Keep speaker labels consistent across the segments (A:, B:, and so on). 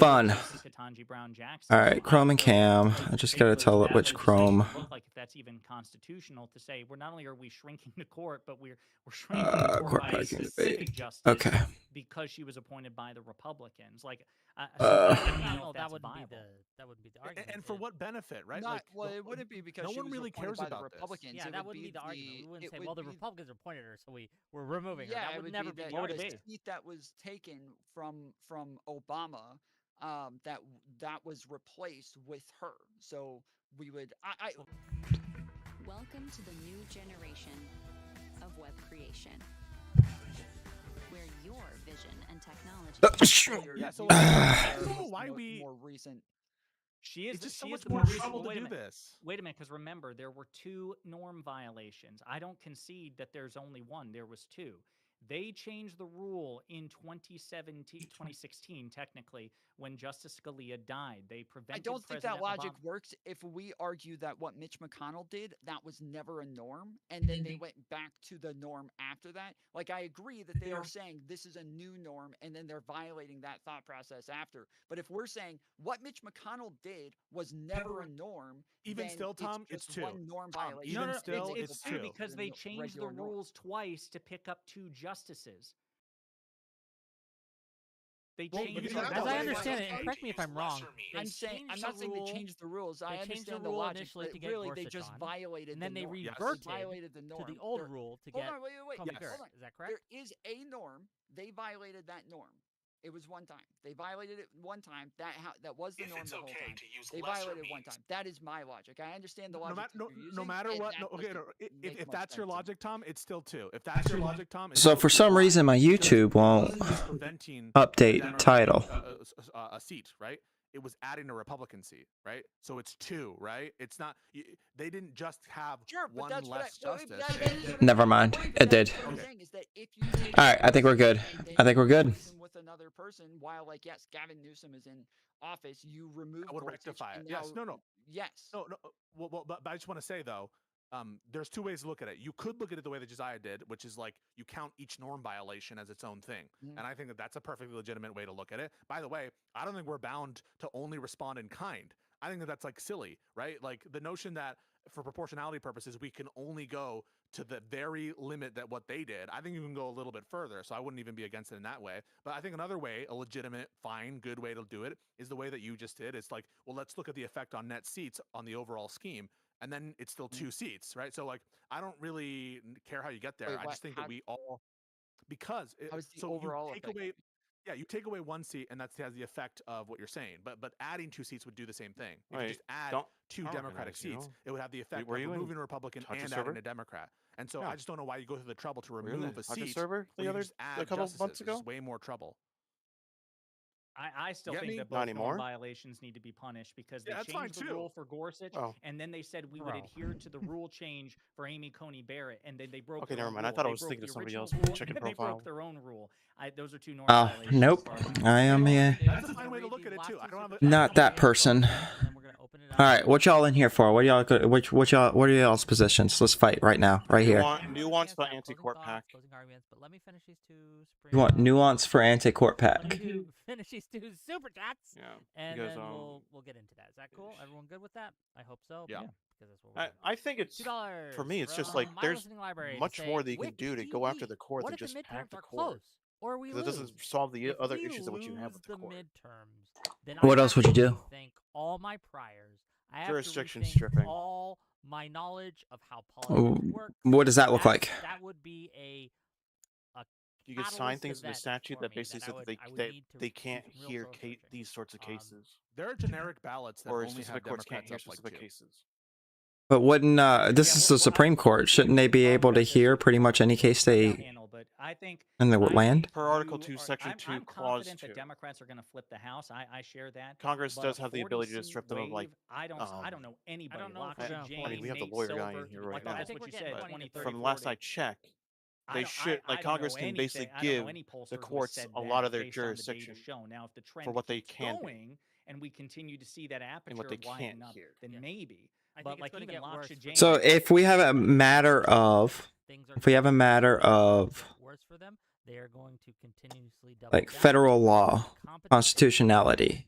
A: Fun. All right, Chrome and Cam. I just gotta tell it which Chrome.
B: Look like if that's even constitutional to say we're not only are we shrinking the court, but we're shrinking the court by a specific justice
A: Okay.
B: because she was appointed by the Republicans. Like,
C: that wouldn't be the argument.
D: And for what benefit, right?
E: Not, well, it wouldn't be because
D: no
E: she
D: one
E: was
D: really
E: appointed
D: cares
E: by the
D: about this.
E: Republicans.
C: Yeah,
E: It
C: that
E: would
C: wouldn't be the argument. We wouldn't say, well, the Republicans appointed her, so we're removing her.
E: Yeah,
C: That
E: it
C: would never be
E: that
C: the
B: What would it
C: argument.
B: be?
E: seat that was taken from Obama, that was replaced with her. So we would.
F: Welcome to the new generation of web creation, where your vision and technology.
D: Yeah, so
E: I
D: don't know why
E: more recent.
B: She is
D: It's just so
B: she
D: much
B: is the
D: more
B: recent-
D: trouble to
B: wait a
D: do
B: minute.
D: this.
B: Wait a minute, because remember, there were 2 norm violations. I don't concede that there's only one. There was 2. They changed the rule in 2016, technically, when Justice Scalia died. They
E: I
B: prevented
E: don't think
B: President
E: that logic
B: Obama.
E: works if we argue that what Mitch McConnell did, that was never a norm, and then they went back to the norm after that. Like, I agree that they are saying this is a new norm, and then they're violating that thought process after. But if we're saying what Mitch McConnell did was never a norm,
D: Even
E: then
D: still, Tom,
E: it's
D: it's
E: just
D: 2.
E: one norm
D: Tom,
E: violation.
D: even
B: No,
D: still,
B: it's
D: it's
B: 2
D: 2.
B: because they changed the
E: regular norm.
B: rules twice to pick up 2 justices. They
D: Well,
B: changed
D: because
B: the
D: that's
C: As
D: the
C: I
D: way-
C: understand it, and correct me if I'm wrong, they
E: I'm saying I'm
C: changed
E: not
C: the
E: saying
C: rule,
E: they changed the rules. I
C: they changed the
E: understand the
C: rule
E: logic,
C: initially
E: but
C: to get
E: really they
C: Gorsuch
E: just
C: on,
E: violated
C: and then
E: the
C: they
E: norm.
C: reverted
E: violated the
C: to
E: norm.
C: the old
E: There-
C: rule to
E: Hold
C: get
E: on, wait.
C: Comey
D: Yes.
C: Barrett.
E: Hold on.
C: Is that correct?
E: There is a norm. They violated that norm. It was one time. They violated it one time. That was the norm the whole time. They violated one time. That is my logic. I understand the
D: No,
E: logic.
D: mat- no,
E: that you're
D: no
E: using,
D: matter
E: and
D: what.
E: that
D: No, okay,
E: doesn't
D: no,
E: make
D: if
E: much
D: that's your
E: sense to me.
D: logic, Tom, it's still 2. If that's your logic, Tom, it's
A: So
D: still
A: for
D: 2.
A: some reason, my YouTube won't
D: Just preventing
A: update
D: Democrat-
A: title.
D: a seat, right? It was adding a Republican seat, right? So it's 2, right? It's not. They didn't just have
E: Sure, but
D: one
E: that's what
D: less
E: well,
D: justice.
E: that is what
A: Never
E: I'm
A: mind.
E: saying.
A: It did.
E: What I'm
D: Okay.
E: saying is that if you take
A: All right, I think we're good.
E: and then
A: I think we're
E: you
A: good.
E: replace him with another person, while like yes, Gavin Newsom is in office, you remove
D: I would
E: Gorsuch,
D: rectify it.
E: and
D: Yes.
E: now-
D: No.
E: Yes.
D: No. Well, but I just want to say though, there's 2 ways to look at it. You could look at it the way that Josiah did, which is like you count each norm violation as its own thing,
E: Mhm.
D: and I think that that's a perfectly legitimate way to look at it. By the way, I don't think we're bound to only respond in kind. I think that that's like silly, right? Like the notion that for proportionality purposes we can only go to the very limit that what they did. I think you can go a little bit further, so I wouldn't even be against it in that way. But I think another way, a legitimate, fine, good way to do it is the way that you just did. It's like, well, let's look at the effect on net seats on the overall scheme, and then it's still 2 seats, right? So like, I don't really care how you get there.
E: Wait,
D: I just think that we all, because
E: How does the
D: so
E: overall
D: you take
E: affect
D: away. Yeah, you take away 1 seat, and that has the effect of what you're saying. But adding 2 seats would do the same thing. If
G: Wait,
D: you just add
G: don't
D: 2 Democratic
G: organize, you
D: seats,
G: know?
D: it would have the effect
G: were
D: of
G: you in
D: removing a Republican
G: Touch's
D: and
G: server?
D: adding a Democrat. And so
G: Yeah.
D: I just don't know why you go through the trouble to
G: Were you in
D: remove
G: the
D: a
G: Touch's
D: seat.
G: server
D: when
G: the
D: you
G: other
D: just add
G: a couple
D: justices.
G: months
D: It's just
G: ago?
D: way more trouble.
B: I still
D: Get
B: think
D: me?
B: that
G: Not
B: both
G: anymore?
B: norm violations need to be punished because they
D: Yeah, that's fine,
B: changed the
D: too.
B: rule for Gorsuch,
G: Oh.
B: and then they said we would
C: Bro.
B: adhere to the rule change for Amy Coney Barrett, and then they broke.
G: Okay,
B: their
G: never
B: own
G: mind. I
B: rule.
G: thought I
B: They
G: was
B: broke
G: thinking of
B: the
G: somebody
B: original
G: else with the
B: rule,
G: chicken
B: and then they
G: profile.
B: broke their own rule. Those are 2 norm
A: Oh,
B: violations.
A: nope. I am here.
D: That's a fine way to look at it too. I don't have a,
A: Not that person. All right, what y'all in here for? What y'all? What are y'all's positions? Let's fight right now, right here.
G: Nuance for anti-court pack.
C: But let me finish these 2
A: You want nuance for anti-court pack?
C: Let me finish these 2 super chats,
G: Yeah,
C: and
G: because
C: then we'll get into that. Is that cool? Everyone good with that? I hope so.
D: Yeah.
C: Because that's what we're doing.
G: I think it's
C: $2
G: for me. It's just
C: from
G: like
C: my
G: there's
C: listening library to
G: much
C: say,
G: more that you can
C: "Which
G: do to
C: do
G: go
C: you
G: after
C: eat?
G: the court
C: What
G: than
C: if the
G: just
C: midterms
G: pack the
C: are
G: court.
C: close, or we
G: Because it
C: lose?
G: doesn't solve the
C: If
G: other
C: we
G: issues that what you have
C: lose
G: with the court.
C: midterms, then
A: What
C: I
A: else
C: have
A: would you
C: to
A: do?
C: Rethink all my priors. I have
G: Jurisdiction
C: to rethink
G: stripping.
C: all my knowledge of how politics works.
A: What does that look like?
C: That would be a
G: You can sign
C: catalyst
G: things in the
C: event
G: statute
C: for
G: that
C: me
G: basically
C: that
G: said
C: I
G: that
C: would
G: they
C: need to
G: they
C: do
G: can't
C: some real
G: hear
C: soul searching.
G: these sorts of cases,
D: there are generic ballots that
G: or
D: only have
G: specific courts can't
D: Democrats
G: hear
D: up like
G: specific
D: 2.
G: cases.
A: But wouldn't this is the Supreme Court? Shouldn't they be able to hear pretty much any case they
B: Panel, but I think
A: in the
B: I
A: land?
B: think
G: Per Article
B: you
G: 2,
B: are-
G: Section
B: I'm-
G: 2,
B: I'm
G: Clause
B: confident
G: 2.
B: that Democrats are going to flip the House. I share that.
G: Congress
B: But
G: does
B: a
G: have the ability to
B: 40-seat
G: strip them of like.
B: wave, I don't know anybody.
C: I don't know if
B: Lockwood
C: we're gonna
B: James,
C: I mean,
G: we have the
B: Nate
G: lawyer guy
B: Silver,
G: in here right
B: like,
G: now.
B: That's
C: I think
B: what you
C: we're
B: said.
C: getting
B: 20,
C: 20,
G: From
B: 30,
G: last
B: 40.
G: I checked,
B: I
G: they
B: don't-
G: should
B: I
G: like
B: don't know
G: Congress can
B: anything-
G: basically
B: I don't know
G: give
B: any pollster
G: the
B: who has
G: courts
B: said
G: a
B: that
G: lot of their
B: based on the data
G: jurisdiction
B: shown. Now, if the trend
G: for what they
B: keeps
G: can be
B: going and we continue to see that aperture
G: and what they
B: widen
G: can't
B: up,
G: hear.
B: then
C: Yeah.
B: maybe.
C: I
B: But
C: think
B: like
C: it's gonna
B: even
C: get worse
B: Lockwood
C: for
B: James.
A: So if we have a matter of,
C: Things are
A: if we have a
C: going to
A: matter
C: get
A: of
C: worse for them, they are going to continuously double
A: like
C: down
A: federal law,
C: on competition,
A: constitutionality,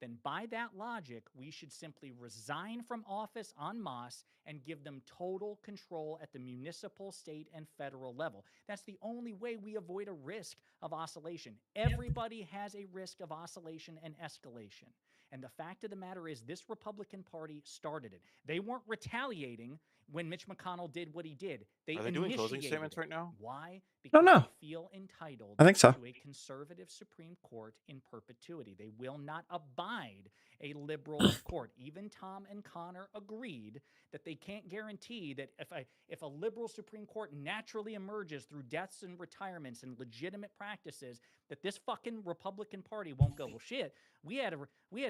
B: then by that logic, we should simply resign from office en masse and give them total control at the municipal, state, and federal level. That's the only way we avoid a risk of oscillation. Everybody has a risk of oscillation and escalation. And the fact of the matter is, this Republican Party started it. They weren't retaliating when Mitch McConnell did what he did. They
G: Are they doing closing
B: initiated
G: statements
B: it.
G: right now?
B: Why?
A: No,
B: Because
A: no.
B: they feel entitled
A: I think so.
B: to a conservative Supreme Court in perpetuity. They will not abide a liberal court. Even Tom and Connor agreed that they can't guarantee that if a liberal Supreme Court naturally emerges through deaths and retirements and legitimate practices, that this fucking Republican Party won't go, well, shit, we had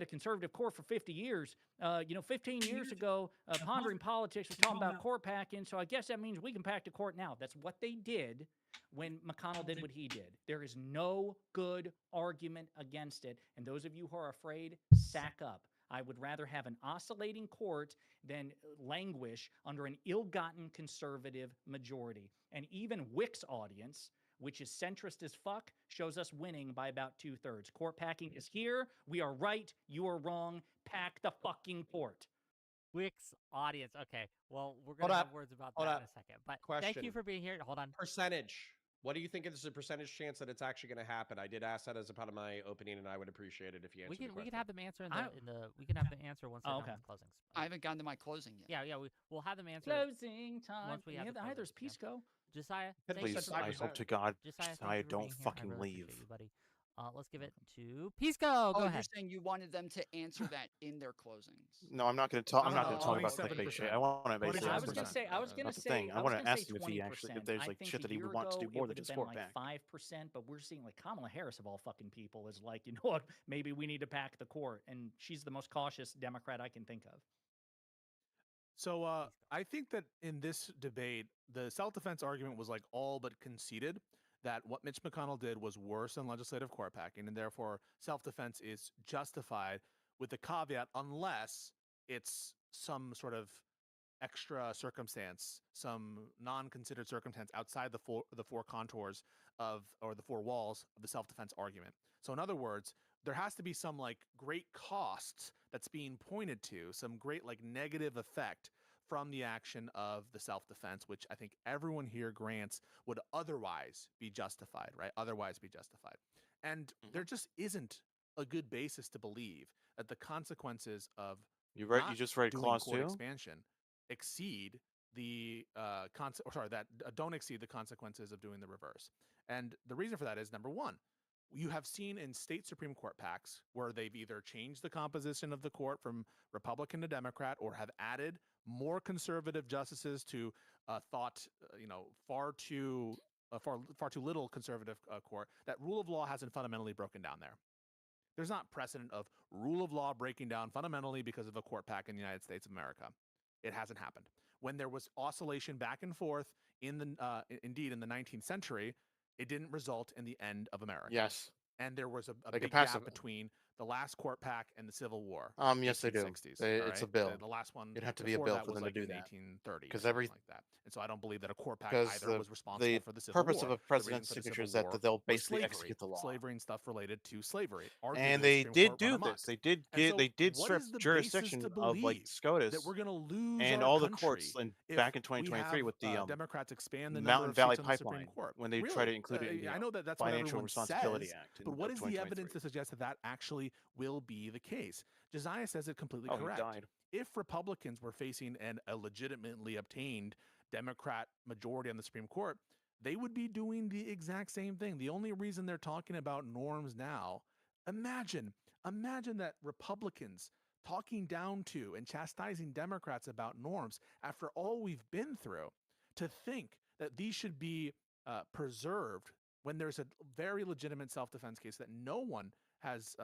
B: a conservative court for 50 years. 15 years ago, Pondering Politics was talking about court packing, so I guess that means we can pack the court now. That's what they did when McConnell did what he did. There is no good argument against it. And those of you who are afraid, sack up. I would rather have an oscillating court than languish under an ill-gotten conservative majority. And even Whicks' audience, which is centrist as fuck, shows us winning by about 2/3. Court packing is here. We are right. You are wrong. Pack the fucking court.
C: Whicks audience. Okay, well, we're
H: Hold
C: going to have
H: up.
C: words about
H: Hold
C: that
H: up.
C: in a second. But
H: Question.
C: thank you for being here. Hold on.
H: Percentage. What do you think is the percentage chance that it's actually going to happen? I did ask that as a part of my opening, and I would appreciate it if you answered the
C: We
H: question.
C: can have them answer we can have them answer once they're done with closings.
E: I haven't gotten to my closing yet.
C: Yeah, we'll have them answer
B: Closing time.
C: once we have the
B: There's
C: closings, yeah.
B: Pisco.
C: Josiah,
G: Please,
C: thank
G: I
C: you.
G: hope to God,
C: Josiah,
G: I
C: thank you for
G: don't
C: being here. I
G: fucking
C: really
G: leave.
C: appreciate you, buddy. Let's give it to Pisco. Go
E: You're
C: ahead.
E: saying you wanted them to answer that in their closings.
G: No, I'm not going to talk. I'm
D: No,
G: not going
D: no,
G: to talk about
D: 27%.
G: clickbait shit. I want to basically
B: I
G: ask
B: was
G: him
B: gonna
G: that.
B: say. I was gonna
G: That's the
B: say.
G: thing. I
B: was
G: want to
B: gonna
G: ask
B: say
G: him if he actually, if
B: 20%.
G: there's
B: I
G: like
B: think
G: shit
B: a
G: that he
B: year
G: would want to
B: ago
G: do more
B: it
G: than
B: would
G: just
B: have
G: court
B: been
G: back.
B: like 5%, but we're seeing like Kamala Harris of all fucking people is like, you know what? Maybe we need to pack the court, and she's the most cautious Democrat I can think of.
D: So I think that in this debate, the self-defense argument was like all but conceded that what Mitch McConnell did was worse than legislative court packing, and therefore self-defense is justified, with the caveat unless it's some sort of extra circumstance, some non-considered circumstance outside the four contours of, or the four walls of the self-defense argument. So in other words, there has to be some like great cost that's being pointed to, some great like negative effect from the action of the self-defense, which I think everyone here grants would otherwise be justified, right? Otherwise be justified. And there just isn't a good basis to believe that the consequences of
G: You read?
D: not
G: You just read
D: doing
G: clause
D: court
G: 2.
D: expansion exceed the don't exceed the consequences of doing the reverse. And the reason for that is, number one, you have seen in state Supreme Court packs where they've either changed the composition of the court from Republican to Democrat, or have added more conservative justices to far too little conservative court. That rule of law hasn't fundamentally broken down there. There's not precedent of rule of law breaking down fundamentally because of a court pack in the United States of America. It hasn't happened. When there was oscillation back and forth in the indeed in the 19th century, it didn't result in the end of America.
G: Yes.
D: And there was a
G: Like a
D: big
G: passive-
D: gap between the last court pack and the Civil War.
G: Yes, they do.
D: 1860s,
G: It's a bill.
D: The last one.
G: It'd have to be a
D: before
G: bill
D: that
G: for
D: was
G: them
D: like
G: to do
D: in
G: that.
D: 1830,
G: 'Cause
D: something
G: every-
D: like that. And so I don't believe that a court pack
G: Because
D: either was responsible for the Civil War.
G: purpose of a
D: The reason
G: president's
D: for the
G: signature
D: Civil
G: is that
D: War
G: they'll
D: was
G: basically
D: slavery,
G: execute the law.
D: slavery and stuff related to slavery.
G: And
D: Arguably,
G: they
D: the Supreme
G: did
D: Court
G: do
D: run amok.
G: this. They did
D: And so
G: they did
D: what
G: strip
D: is the
G: jurisdiction
D: basis to
G: of like
D: believe
G: SCOTUS
D: that we're going to lose
G: and
D: our
G: all the
D: country
G: courts
D: if
G: back in
D: we
G: 2023
D: have,
G: with the
D: Democrats expand the number
G: Mountain
D: of
G: Valley
D: seats on the Supreme
G: Pipeline
D: Court.
G: when they
D: Really?
G: try to include it in the
D: I know that that's what
G: financial
D: everyone
G: responsibility
D: says,
G: act.
D: but what is the evidence
G: 2023?
D: to suggest that that actually will be the case? Josiah says it completely
G: Oh, he
D: correct.
G: died.
D: If Republicans were facing a legitimately obtained Democrat majority on the Supreme Court, they would be doing the exact same thing. The only reason they're talking about norms now, imagine that Republicans talking down to and chastising Democrats about norms after all we've been through, to think that these should be preserved when there's a very legitimate self-defense case that no one has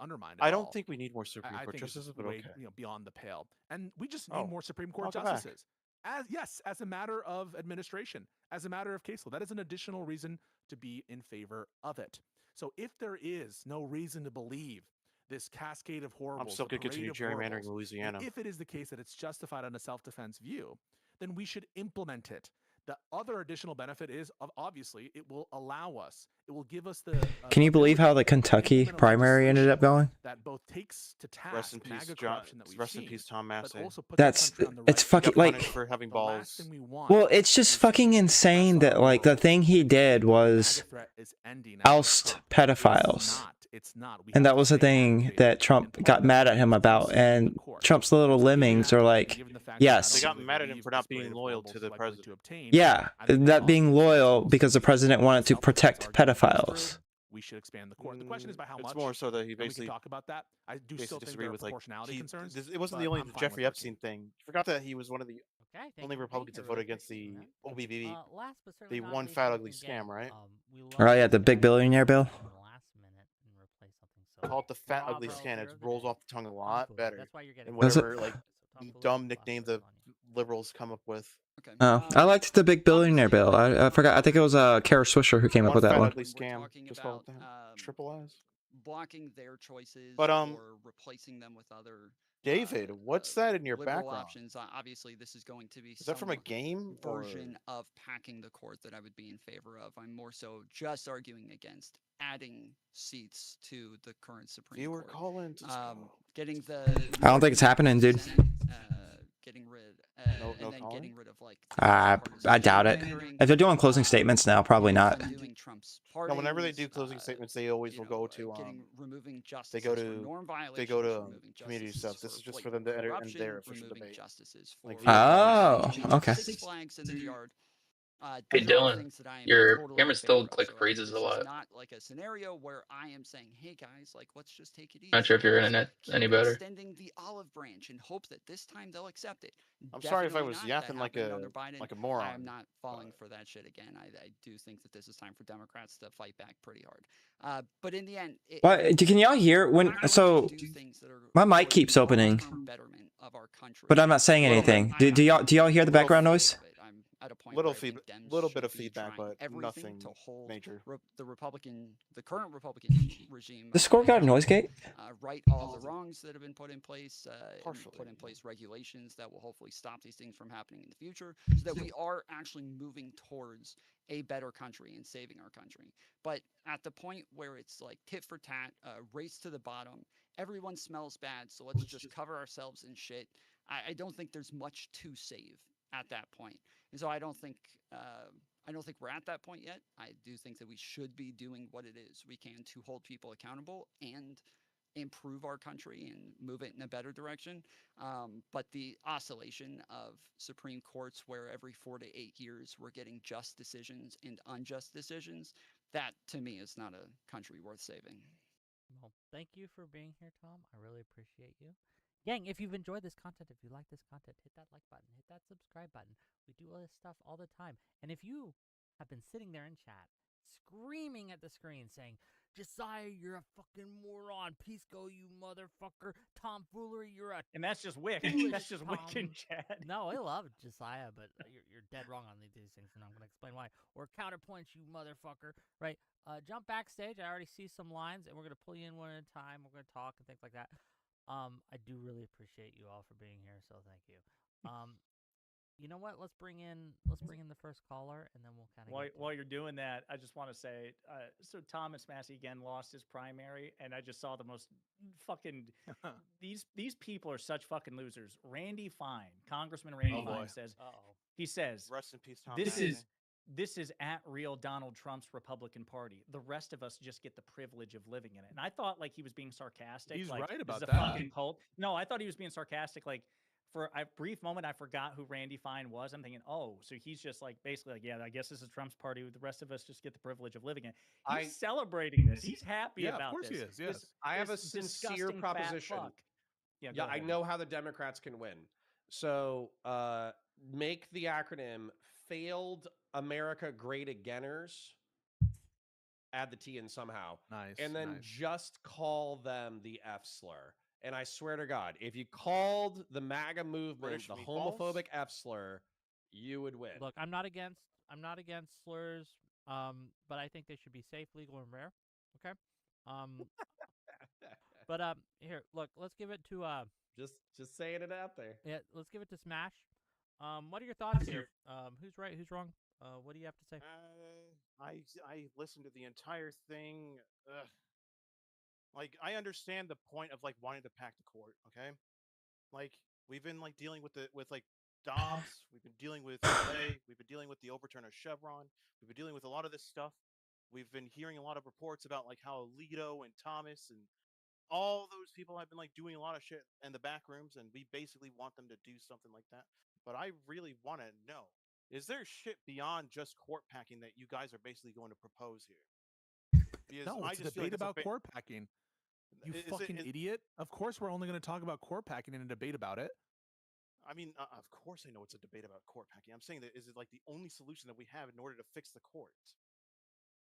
D: undermined.
G: I don't think we need more Supreme
D: I
G: Court
D: think
G: justices,
D: it's
G: but
D: way,
G: okay.
D: Beyond the pale, and we just need
G: Oh,
D: more Supreme Court
G: welcome back.
D: justices. As a matter of administration, as a matter of case law, that is an additional reason to be in favor of it. So if there is no reason to believe this cascade of horribles,
G: I'm still going to continue gerrymandering
D: and
G: Louisiana.
D: if it is the case that it's justified on a self-defense view, then we should implement it. The other additional benefit is, obviously, it will allow us. It will give us the.
A: Can you believe how the Kentucky primary ended up going?
D: That both takes to task
G: Rest in peace,
D: MAGA
G: John.
D: corruption that we've
G: Rest in
D: seen,
G: peace, Tom
D: but
G: Massey.
D: also puts
A: That's
D: the country on the
A: it's
D: right
A: fucking
G: Got
A: like.
G: punished for having
D: the last
G: balls.
D: thing we want
A: Well, it's just
D: is
A: fucking
D: to
A: insane
D: press
A: that
D: our
A: like the
D: vote.
A: thing he did
D: The
A: was
D: MAGA threat is ending after
A: oust
D: Trump.
A: pedophiles.
D: It's not. We
A: And
D: have
A: that
D: to
A: was the
D: stay
A: thing
D: activated,
A: that
D: and
A: Trump
D: part
A: got
D: of that
A: mad at him
D: is
A: about.
D: staying the
A: And
D: course.
A: Trump's little
D: So given
A: lemmings
D: that,
A: are
D: and
A: like,
D: given the fact that I
A: yes.
G: They
D: don't
G: got
D: really
G: mad at him
D: believe
G: for
D: this
G: not
D: grade
G: being
D: of
G: loyal to
D: horribles
G: the
D: is likely
G: president.
D: to obtain,
A: Yeah,
D: I think
A: that
D: all
A: being
D: things
A: loyal
D: equal,
A: because the
D: if
A: president wanted to
D: South Carolina's
A: protect
D: argument goes
A: pedophiles.
D: through, we should expand the court. The question is by how
G: It's
D: much.
G: more so that he
D: And we can
G: basically
D: talk about that. I do still think
G: disagree
D: there are
G: with like
D: proportionality concerns.
G: it wasn't the
D: but
G: only
D: I'm fine with
G: Jeffrey
D: 13.
G: Epstein thing. You forgot that he was one of the
C: Okay, thank
G: only
C: you for being
G: Republicans
C: here.
G: to vote
C: Really
G: against
C: appreciate
G: the
C: that.
G: OBBB,
C: Last but certainly
G: the
C: not
G: one
C: least,
G: fat
C: and
G: ugly
C: again,
G: scam, right?
C: we love
A: Oh
C: to
A: yeah,
C: see
A: the big
C: guys
A: billionaire bill.
C: in the last minute and replace something. So
G: Call it the fat ugly
C: bravo,
G: scam.
C: hero
G: It
C: of the
G: rolls
C: day,
G: off the tongue a lot
C: Tomfoolery.
G: better
C: That's why you're getting
G: than
A: Does it?
G: whatever like
C: So Tomfoolery
G: dumb
C: is
G: nickname
C: last
G: the
C: on you.
G: liberals come up with.
E: Okay.
A: I liked the big billionaire bill. I forgot. I think it was Kara Swisher who came up
G: One
A: with that
G: fat
A: one.
G: ugly
E: When we're
G: scam.
E: talking
G: Just call
E: about
G: it that. Triple S.
E: blocking their choices
G: But
E: or replacing them with other
G: David, what's that in your
E: liberal
G: background?
E: options. Obviously, this is going to be
G: Is that from a
E: some
G: game or
E: version of packing the court that I would be in favor of. I'm more so just arguing against adding seats to the current Supreme
G: viewer
E: Court.
G: call in?
E: Getting the
A: I don't think it's happening, dude.
E: Senate, getting rid
G: No
E: and then
G: calling?
E: getting rid of like
A: I doubt it. If they're doing closing statements now, probably not.
E: undoing Trump's
G: No, whenever they do
E: pardons,
G: closing statements, they always
E: you
G: will
E: know,
G: go to
E: removing justices
G: they go
E: for
G: to
E: norm violations,
G: they go to
E: removing
G: community
E: justices
G: stuff. This
E: for
G: is just for
E: blatant
G: them to end
E: corruption,
G: their official
E: removing
G: debate.
E: justices
G: Like
E: for
G: veto
A: Oh,
E: changing
A: okay.
E: Six Flags in the yard.
I: Hey
E: These are all
I: Dylan,
E: things that I am
I: your
E: totally in
I: camera still
E: favor of.
I: like
E: So
I: freezes a
E: this
I: lot.
E: is not like a scenario where I am saying, "Hey guys, like let's just take it easy.
I: Not sure if your
E: Let's
I: internet's
E: keep
I: any better.
E: extending the olive branch and hope that this time they'll accept it."
G: I'm sorry if I
E: Definitely
G: was
E: not. That
G: yapping
E: happened under Biden.
G: like a
E: I
G: moron.
E: am not falling for that shit again. I do think that this is time for Democrats to fight back pretty hard. But in the end,
A: What? Can y'all hear when? So my mic keeps opening,
E: betterment of our country.
A: but I'm not saying anything. Do y'all hear the background noise?
E: I'm at a point
G: Little
E: where I think Dems
G: little
E: should
G: bit of
E: be
G: feedback,
E: trying
G: but
E: everything
G: nothing
E: to hold
G: major.
E: the current Republican regime.
A: The score got a noise gate.
E: Right all of the wrongs that have been put in place, and put in place regulations that will hopefully stop these things from happening in the future, so that we are actually moving towards a better country and saving our country. But at the point where it's like tit for tat, race to the bottom, everyone smells bad, so let's just cover ourselves in shit. I don't think there's much to save at that point. And so I don't think we're at that point yet. I do think that we should be doing what it is we can to hold people accountable and improve our country and move it in a better direction. But the oscillation of Supreme Courts where every 4 to 8 years we're getting just decisions and unjust decisions, that to me is not a country worth saving.
C: Well, thank you for being here, Tom. I really appreciate you. Gang, if you've enjoyed this content, if you like this content, hit that like button, hit that subscribe button. We do all this stuff all the time. And if you have been sitting there in chat, screaming at the screen, saying, Josiah, you're a fucking moron. Peace go, you motherfucker. Tomfoolery, you're a...
B: And that's just Wick. That's just Wick in chat.
C: No, I love Josiah, but you're dead wrong on these things, and I'm going to explain why. Or counterpoints, you motherfucker, right? Jump backstage. I already see some lines, and we're going to pull you in one at a time. We're going to talk and things like that. I do really appreciate you all for being here, so thank you. You know what? Let's bring in the first caller, and then we'll kind of.
B: While you're doing that, I just want to say, so Thomas Massey again lost his primary, and I just saw the most fucking. these people are such fucking losers. Randy Fine, Congressman Randy Fine says. He says,
G: "Rest in peace, Tom."
B: This is at real Donald Trump's Republican Party. The rest of us just get the privilege of living in it. And I thought like he was being sarcastic.
D: He's
B: like,
D: right about
B: this is
D: that.
B: a fucking cult. No, I thought he was being sarcastic. Like for a brief moment, I forgot who Randy Fine was. I'm thinking, oh, so he's just like basically like, yeah, I guess this is Trump's party. The rest of us just get the privilege of living in it. He's celebrating this. He's happy about this.
D: Yeah, of course he is. Yes.
H: I have a sincere proposition.
B: Yeah,
H: I know how the Democrats can win. So make the acronym Failed America Great Againers. Add the T in somehow.
D: Nice.
H: And then just call them the F slur. And I swear to God, if you called the MAGA movement the homophobic F slur, you would win.
C: Look, I'm not against slurs, but I think they should be safe, legal, and rare. Okay. But here, look, let's give it to
H: just saying it out there.
C: Yeah, let's give it to Smash. What are your thoughts here? Who's right? Who's wrong? What do you have to say?
G: I listened to the entire thing. Ugh. Like, I understand the point of like wanting to pack the court. Okay, like we've been like dealing with like Dobbs. We've been dealing with Calais. We've been dealing with the overturn of Chevron. We've been dealing with a lot of this stuff. We've been hearing a lot of reports about like how Alito and Thomas and all those people have been like doing a lot of shit in the back rooms, and we basically want them to do something like that. But I really want to know: is there shit beyond just court packing that you guys are basically going to propose here? Because
D: No,
G: I
D: it's a
G: just feel
D: debate
G: like
D: about court packing. You fucking idiot! Of course, we're only going to talk about court packing in a debate about it.
G: I mean, of course I know it's a debate about court packing. I'm saying that is it like the only solution that we have in order to fix the courts?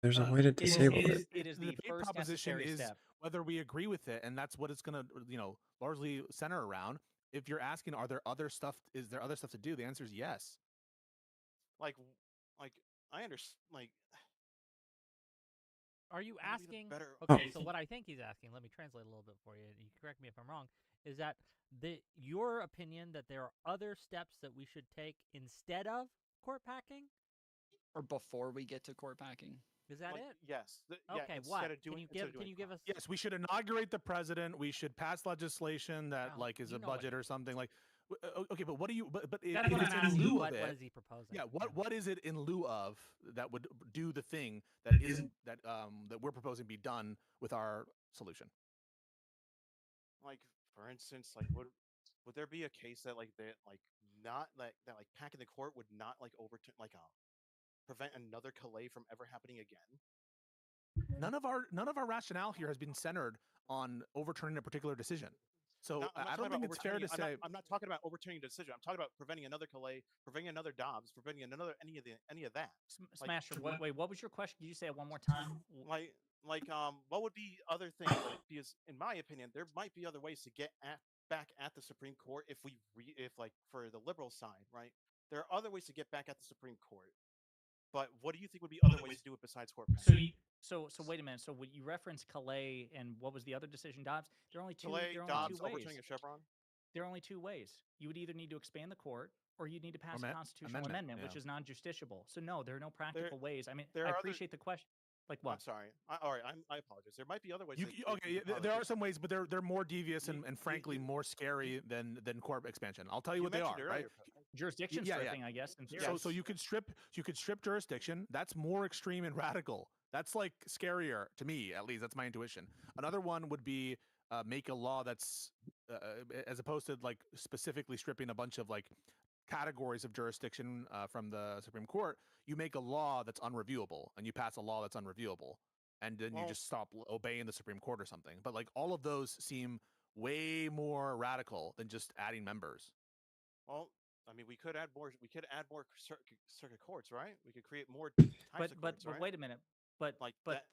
A: There's a way to disable it.
B: It is the
D: debate
B: first
D: proposition
B: necessary
D: is
B: step.
D: whether we agree with it, and that's what it's going to, largely center around. If you're asking, is there other stuff to do? The answer is yes.
G: Like I understand. Like,
C: are you asking?
G: Better...
C: Okay, so what I think he's asking, let me translate a little bit for you. You can correct me if I'm wrong. Is that your opinion that there are other steps that we should take instead of court packing,
E: or before we get to court packing?
C: Is that it?
G: Yes.
C: Okay. What? Can you give us?
D: Yes, we should inaugurate the president. We should pass legislation that is a budget or something like. Okay, but what do you? But
C: that's what I'm asking. What is he proposing?
D: Yeah. What is it in lieu of that would do the thing that isn't that we're proposing be done with our solution?
G: Like, for instance, like would there be a case that like not like that like packing the court would not like overturn prevent another Calais from ever happening again?
D: None of our rationale here has been centered on overturning a particular decision. So I don't think it's fair to say.
G: I'm not talking about overturning a decision. I'm talking about preventing another Calais, preventing another Dobbs, preventing any of that.
B: Smasher, wait, what was your question? Could you say it one more time?
G: What would be other things? Like, because in my opinion, there might be other ways to get back at the Supreme Court if for the liberal side, right? There are other ways to get back at the Supreme Court. But what do you think would be other ways to do it besides court packing?
B: So wait a minute. So when you reference Calais and what was the other decision, Dobbs? There are only two.
G: Calais,
B: there are
G: Dobbs,
B: only two ways.
G: overturning a Chevron.
B: There are only two ways. You would either need to expand the court, or you'd need to pass a constitutional amendment, which is non-justiciable. So no, there are no practical ways. I mean, I appreciate the question. Like what?
G: I'm sorry. All right, I apologize. There might be other ways.
D: There are some ways, but they're more devious and frankly more scary than court expansion. I'll tell you what they are. Right?
B: Jurisdiction stripping, I guess.
D: So you could strip jurisdiction. That's more extreme and radical. That's like scarier to me, at least. That's my intuition. Another one would be make a law that's as opposed to like specifically stripping a bunch of like categories of jurisdiction from the Supreme Court. You make a law that's unreviewable, and you pass a law that's unreviewable, and then you just stop obeying the Supreme Court or something. But like all of those seem way more radical than just adding members.
G: Well, I mean, we could add more circuit courts, right? We could create more types of courts,
B: but
G: right?
B: wait a minute. But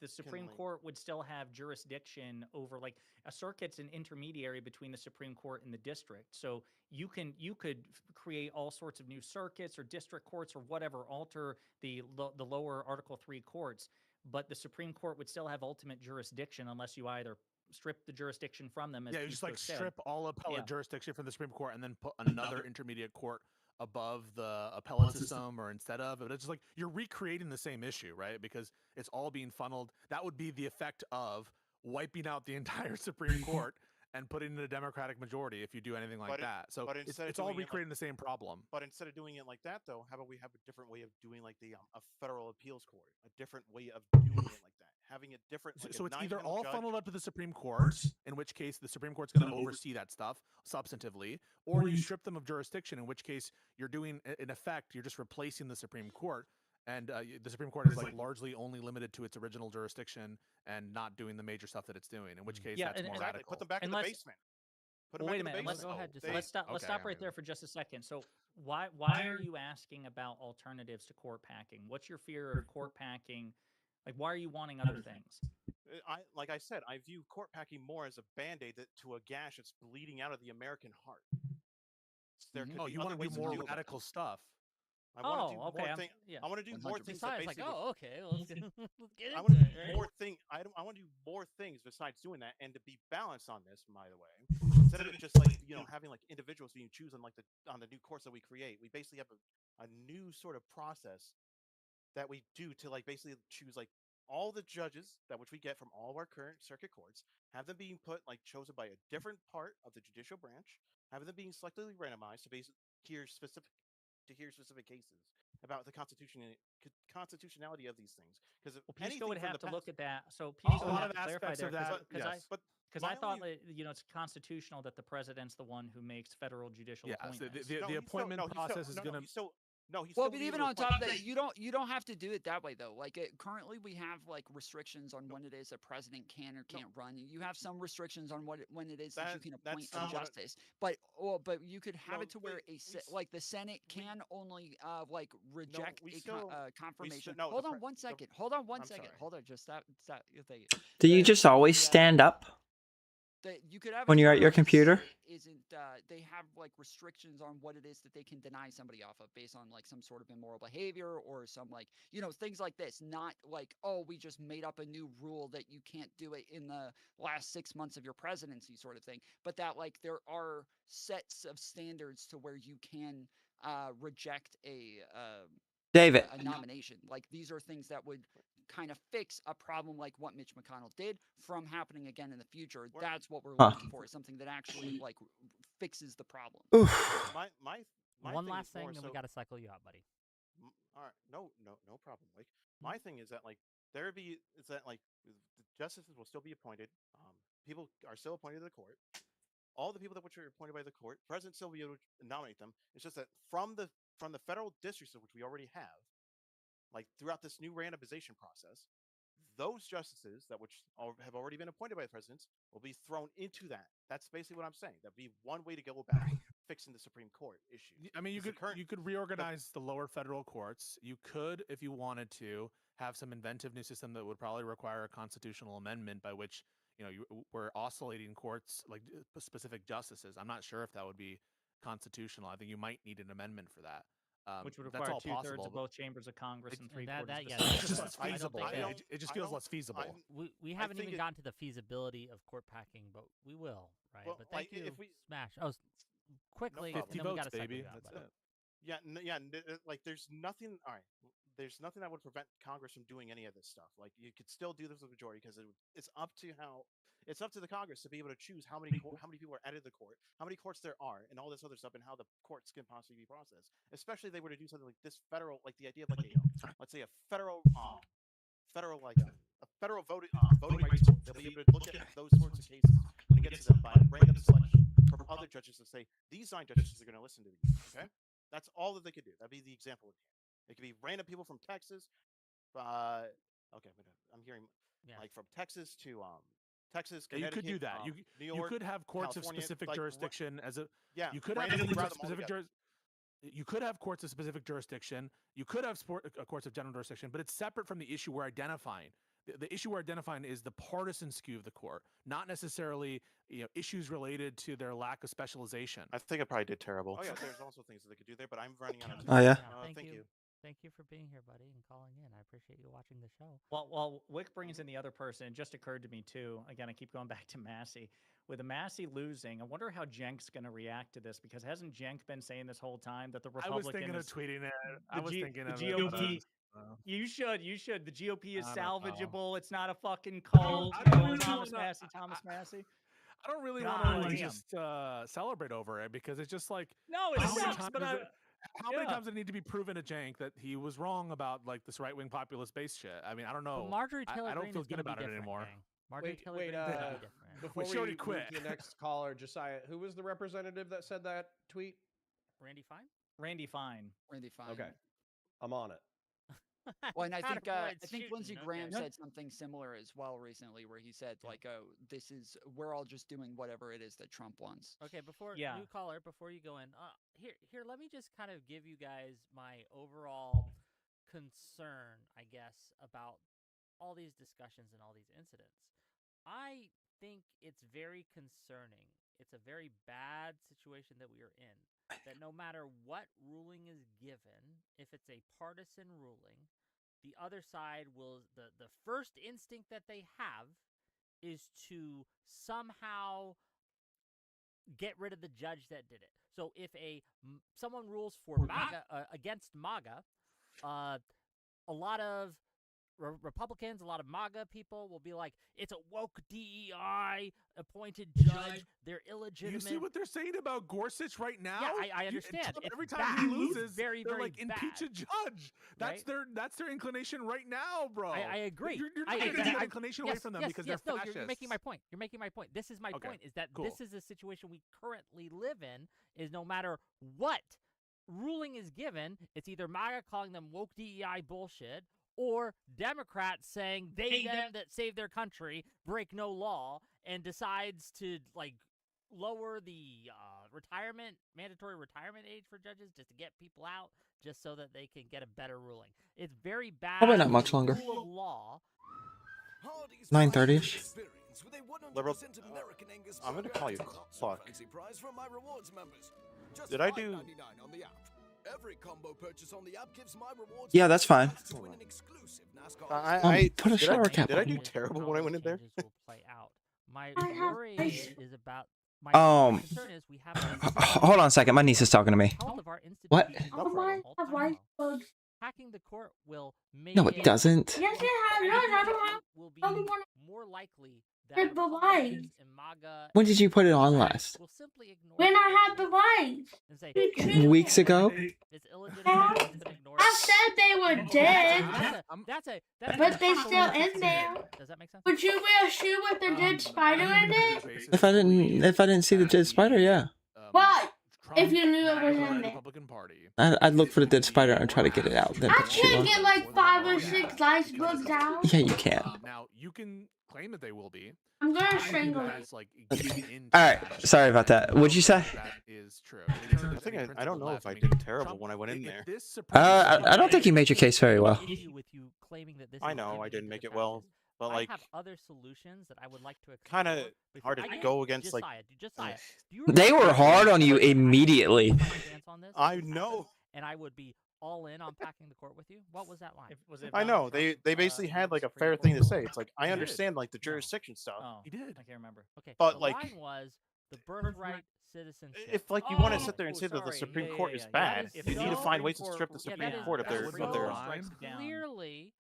B: the Supreme Court would still have jurisdiction over, like, a circuit's an intermediary between the Supreme Court and the district. So you could create all sorts of new circuits or district courts or whatever, alter the lower Article 3 courts, but the Supreme Court would still have ultimate jurisdiction unless you either strip the jurisdiction from them. As
D: you just like strip all appellate jurisdiction from the Supreme Court and then put another intermediate court above the appellate system or instead of. But it's just like you're recreating the same issue, right? Because it's all being funneled. That would be the effect of wiping out the entire Supreme Court and putting in a Democratic majority if you do anything like that. So it's all recreating the same problem.
G: But instead of doing it like that, though, how about we have a different way of doing like a federal appeals court, a different way of doing it like that, having a different.
D: So it's either all funneled up to the Supreme Court, in which case the Supreme Court's going to oversee that stuff substantively, or you strip them of jurisdiction, in which case you're doing, in effect, you're just replacing the Supreme Court. And the Supreme Court is like largely only limited to its original jurisdiction and not doing the major stuff that it's doing. In which case, that's more radical.
G: Put them back in the basement.
B: Wait a minute. Let's stop. Let's stop right there for just a second. So why are you asking about alternatives to court packing? What's your fear of court packing? Like, why are you wanting other things?
G: Like I said, I view court packing more as a band-aid to a gash that's bleeding out of the American heart.
D: You want to do more radical stuff.
G: I want to do more things. I want to do more things.
C: Besides, like, okay, let's get into
G: I want to do more things. I want to do more things besides doing that, and to be balanced on this, by the way, instead of it just like having like individuals being chosen like on the new course that we create, we basically have a new sort of process that we do to like basically choose like all the judges that which we get from all of our current circuit courts, have them being put like chosen by a different part of the judicial branch, have them being selectively randomized to hear specific cases about the constitutionality of these things. Because if
B: Well, Pisco
G: anything
B: would
G: from
B: have
G: the
B: to look
G: past,
B: at that. So
D: A
B: Pisco would
D: lot
B: have
D: of
B: to clarify
D: aspects
B: there
D: of that,
B: because
D: yes.
G: but
B: because
G: my
B: I thought
G: only-
B: that it's constitutional that the president's the one who makes federal judicial
D: Yes,
B: appointments.
D: the appointment process is going to.
G: he's
E: Well,
G: still
E: but
G: be
E: even
G: able to
E: on top of
G: appoint-
E: that, you don't have to do it that way though. Like currently, we have like restrictions on when it is a president can or can't run. You have some restrictions on when it is that you can appoint
G: that's
E: a
G: not what
E: justice. But you could have
G: No,
E: it to where
G: wait,
E: like the Senate can only like reject
G: we
E: a
G: still-
E: confirmation.
G: no, the
E: Hold on
G: pre-
E: one
G: the-
E: second. Hold on one
G: I'm
E: second.
G: sorry.
E: Hold on. Just stop. Your thing.
A: Do you
E: The-
A: just always
E: the,
A: stand up
E: that you could have
A: when
E: it
A: you're
E: to
A: at your
E: where the
A: computer?
E: Senate isn't they have like restrictions on what it is that they can deny somebody off of based on like some sort of immoral behavior or some like things like this, not like, oh, we just made up a new rule that you can't do it in the last 6 months of your presidency sort of thing, but that like there are sets of standards to where you can reject
A: David,
E: a nomination. Like these are things that would kind of fix a problem like what Mitch McConnell did from happening again in the future. That's what we're looking for, is something that actually like fixes the problem.
A: oof.
G: my
C: One
G: thing
C: last
G: is
C: thing,
G: more
C: then
G: so,
C: we got to cycle you out, buddy.
G: all right, no problem. Like my thing is that like the justices will still be appointed. People are still appointed to the court. All the people that which are appointed by the court, president still will be able to nominate them. It's just that from the federal districts, which we already have, like throughout this new randomization process, those justices that have already been appointed by the presidents will be thrown into that. That's basically what I'm saying. That'd be one way to go about fixing the Supreme Court issue.
D: I mean, you could reorganize the lower federal courts. You could, if you wanted to, have some inventive new system that would probably require a constitutional amendment by which we're oscillating courts like specific justices. I'm not sure if that would be constitutional. I think you might need an amendment for that.
B: Which would
D: that's
B: require
D: all
B: 2/3
D: possible,
B: of both chambers of Congress and
C: that-
B: 3/4
C: that-
B: of the
C: yeah,
B: Senate.
C: that's
D: It's just
C: I
D: less
C: don't
D: feasible.
C: think
D: It just feels less feasible.
C: We haven't
G: think
C: even gotten to the feasibility of court packing, but we will, right?
G: Well,
C: but thank
G: like,
C: you,
G: if we-
C: Smash. Oh, quickly,
G: problem.
C: and
D: 50
C: then we
D: votes,
C: got to cycle
D: baby.
C: you out,
D: That's
C: buddy.
D: it.
G: like there's nothing. All right, there's nothing that would prevent Congress from doing any of this stuff. Like you could still do this with majority because it's up to the Congress to be able to choose how many people are added to the court, how many courts there are, and all this other stuff, and how the courts can possibly be processed. Especially if they were to do something like this federal, like the idea of like let's say a federal voting rights court. They'll be able to look at those sorts of cases when it gets to them by random selection from other judges to say these 9 judges are going to listen to these. Okay, that's all that they could do. That'd be the example at hand. It could be random people from Texas. Okay, I'm hearing like from Texas to Texas,
D: Yeah, you
G: Connecticut,
D: could do that.
G: New
D: You
G: York,
D: could have courts
G: California,
D: of specific
G: like,
D: jurisdiction as a
G: yeah.
D: you could have
G: randomly
D: courts
G: grab
D: of
G: them all
D: specific
G: together.
D: you could have courts of specific jurisdiction. You could have courts of general jurisdiction, but it's separate from the issue we're identifying. The issue we're identifying is the partisan skew of the court, not necessarily issues related to their lack of specialization.
G: I think I probably did terrible. Oh yeah, there's also things that they could do there, but I'm running out of time.
A: Oh yeah.
C: Thank
G: you.
C: Thank you for being here, buddy, and calling in. I appreciate you watching the show.
B: Well, Wick brings in the other person. It just occurred to me too. Again, I keep going back to Massey. With Massey losing, I wonder how Jenk's going to react to this, because hasn't Jenk been saying this whole time that the Republican
D: I was thinking of tweeting it. I was thinking
B: the
D: of
B: GOP.
D: it.
B: You should. The GOP is
D: I don't know.
B: salvageable. It's not a fucking cult.
D: I don't really
B: Thomas
D: wanna-
B: Massey.
D: I don't really
B: God
D: want to like
B: damn.
D: just celebrate over it because it's just like
B: No, it
D: how many
B: sucks,
D: times
B: but
D: is
B: I,
D: it- how many
B: yeah.
D: times did it need to be proven to Jank that he was wrong about like this right wing populist based shit? I mean, I don't know.
C: But Marjorie Taylor
D: I don't
C: Greene
D: feel
C: is
D: good
C: gonna be
D: about it
C: different,
D: anymore.
C: gang. Marjorie Taylor Greene is
H: wait,
C: gonna be different.
H: Before
D: she already
H: we
D: quit.
H: move to the next caller, Josiah, who was the representative that said that tweet?
C: Randy Fine?
B: Randy Fine.
E: Randy Fine.
H: Okay, I'm on it.
E: Well, and I think
C: Shooting,
E: Lindsey Graham
C: okay.
E: said something similar as well recently, where he said like, "Oh, we're all just doing whatever it is that Trump wants."
C: Okay, before
B: Yeah.
C: new caller, before you go in, here, let me just kind of give you guys my overall concern, I guess, about all these discussions and all these incidents. I think it's very concerning. It's a very bad situation that we are in. That no matter what ruling is given, if it's a partisan ruling, the other side will the first instinct that they have is to somehow get rid of the judge that did it. So if someone rules for MAGA against MAGA, a lot of Republicans, a lot of MAGA people will be like, it's a woke DEI appointed judge. They're illegitimate.
D: You see what they're saying about Gorsuch right now?
C: Yeah, I understand. It's
D: every time
C: bad.
D: he loses,
C: It's very,
D: they're
C: very
D: like impeach
C: bad.
D: a judge. That's their inclination right now, bro.
C: I agree.
D: You're taking that inclination away
C: yes,
D: from them
C: yes,
D: because
C: yes,
D: they're
C: no,
D: fascists.
C: you're making my point. You're making my point. This is my point, is that
D: cool.
C: this is the situation we currently live in, is no matter what ruling is given, it's either MAGA calling them woke DEI bullshit, or Democrats saying them that save their country break no law and decides to like lower the mandatory retirement age for judges just to get people out, just so that they can get a better ruling. It's very bad.
A: Probably not
C: for
A: much
C: the
A: longer.
C: rule of law.
A: 9:30ish.
I: Liberal, I'm gonna call you fuck. Did I do?
A: Yeah, that's fine. Put a shower cap
I: Did I
A: on.
I: do terrible when I went in there?
C: Will play out. My worry is about. My concern is we have.
A: Hold on a second. My niece is talking to me.
C: Health of our
A: What?
C: institutions
J: Oh,
C: for
J: mine
C: all
J: have
C: time
J: white
C: low.
J: bugs.
C: Hacking the court will make
A: No, it doesn't.
J: Yes, it has. No, I don't have.
C: will be
J: only one
C: more likely that
J: with the
C: Republicans
J: lights.
C: and MAGA
A: When did you put it on last?
C: will simply ignore
J: When
C: it
J: I had the lights.
C: and say
A: Weeks ago?
C: it's illegitimate. It's been ignored.
J: I said they were dead,
C: That's
J: but they
C: a
J: still in there.
C: Does that make sense?
J: Would you wear a shoe with a dead spider in it?
A: If I didn't see the dead spider, yeah.
J: What? If you knew it
D: Trump,
J: was
D: the
J: in there.
D: Republican Party.
A: I'd look for the dead spider and try to get it out. Then
J: I
A: put the shoe
J: can't
A: on.
J: get like 5 or 6 ice bugs out.
A: Yeah, you can.
D: Now you can claim that they will be.
J: I'm gonna
D: I think
J: strangle
D: that
J: it.
D: is, like,
A: Okay.
D: getting into
A: All right. Sorry about that. What'd you say?
D: That is true.
I: I think I don't know if I did terrible when I went in there.
A: I don't think you made your case very well.
C: Issue with you claiming that this
I: I
C: is
I: know I
C: limited
I: didn't
C: to
I: make
C: the
I: it well,
C: practice.
I: but
C: I
I: like
C: have other solutions that I would like to
I: kind of
C: explore before-
I: hard
C: I
I: to
C: get
I: go
C: it.
I: against like.
C: Josiah, do you
A: They
C: remember
A: were hard on you
C: when I
A: immediately.
C: took my stance on this when
I: I
C: this
I: know.
C: happened, and I would be all in on packing the court with you? What was that line?
I: I know they basically had like a fair thing to say. It's like I understand like the jurisdiction stuff,
B: Oh,
D: He did.
B: I can't remember.
C: Okay,
I: but
C: the
I: like
C: line was the birthright citizenship.
I: if like you want to
B: Oh,
I: sit there and say that the
B: sorry.
I: Supreme
B: Yeah,
I: Court
B: yeah,
I: is
B: yeah.
I: bad,
C: That is
I: you need to
C: so
I: find ways to strip the
C: Yeah,
I: Supreme
C: that is-
I: Court if
C: that
I: they're
C: is
I: if they're.
C: so
B: Strikes it down.
C: clearly.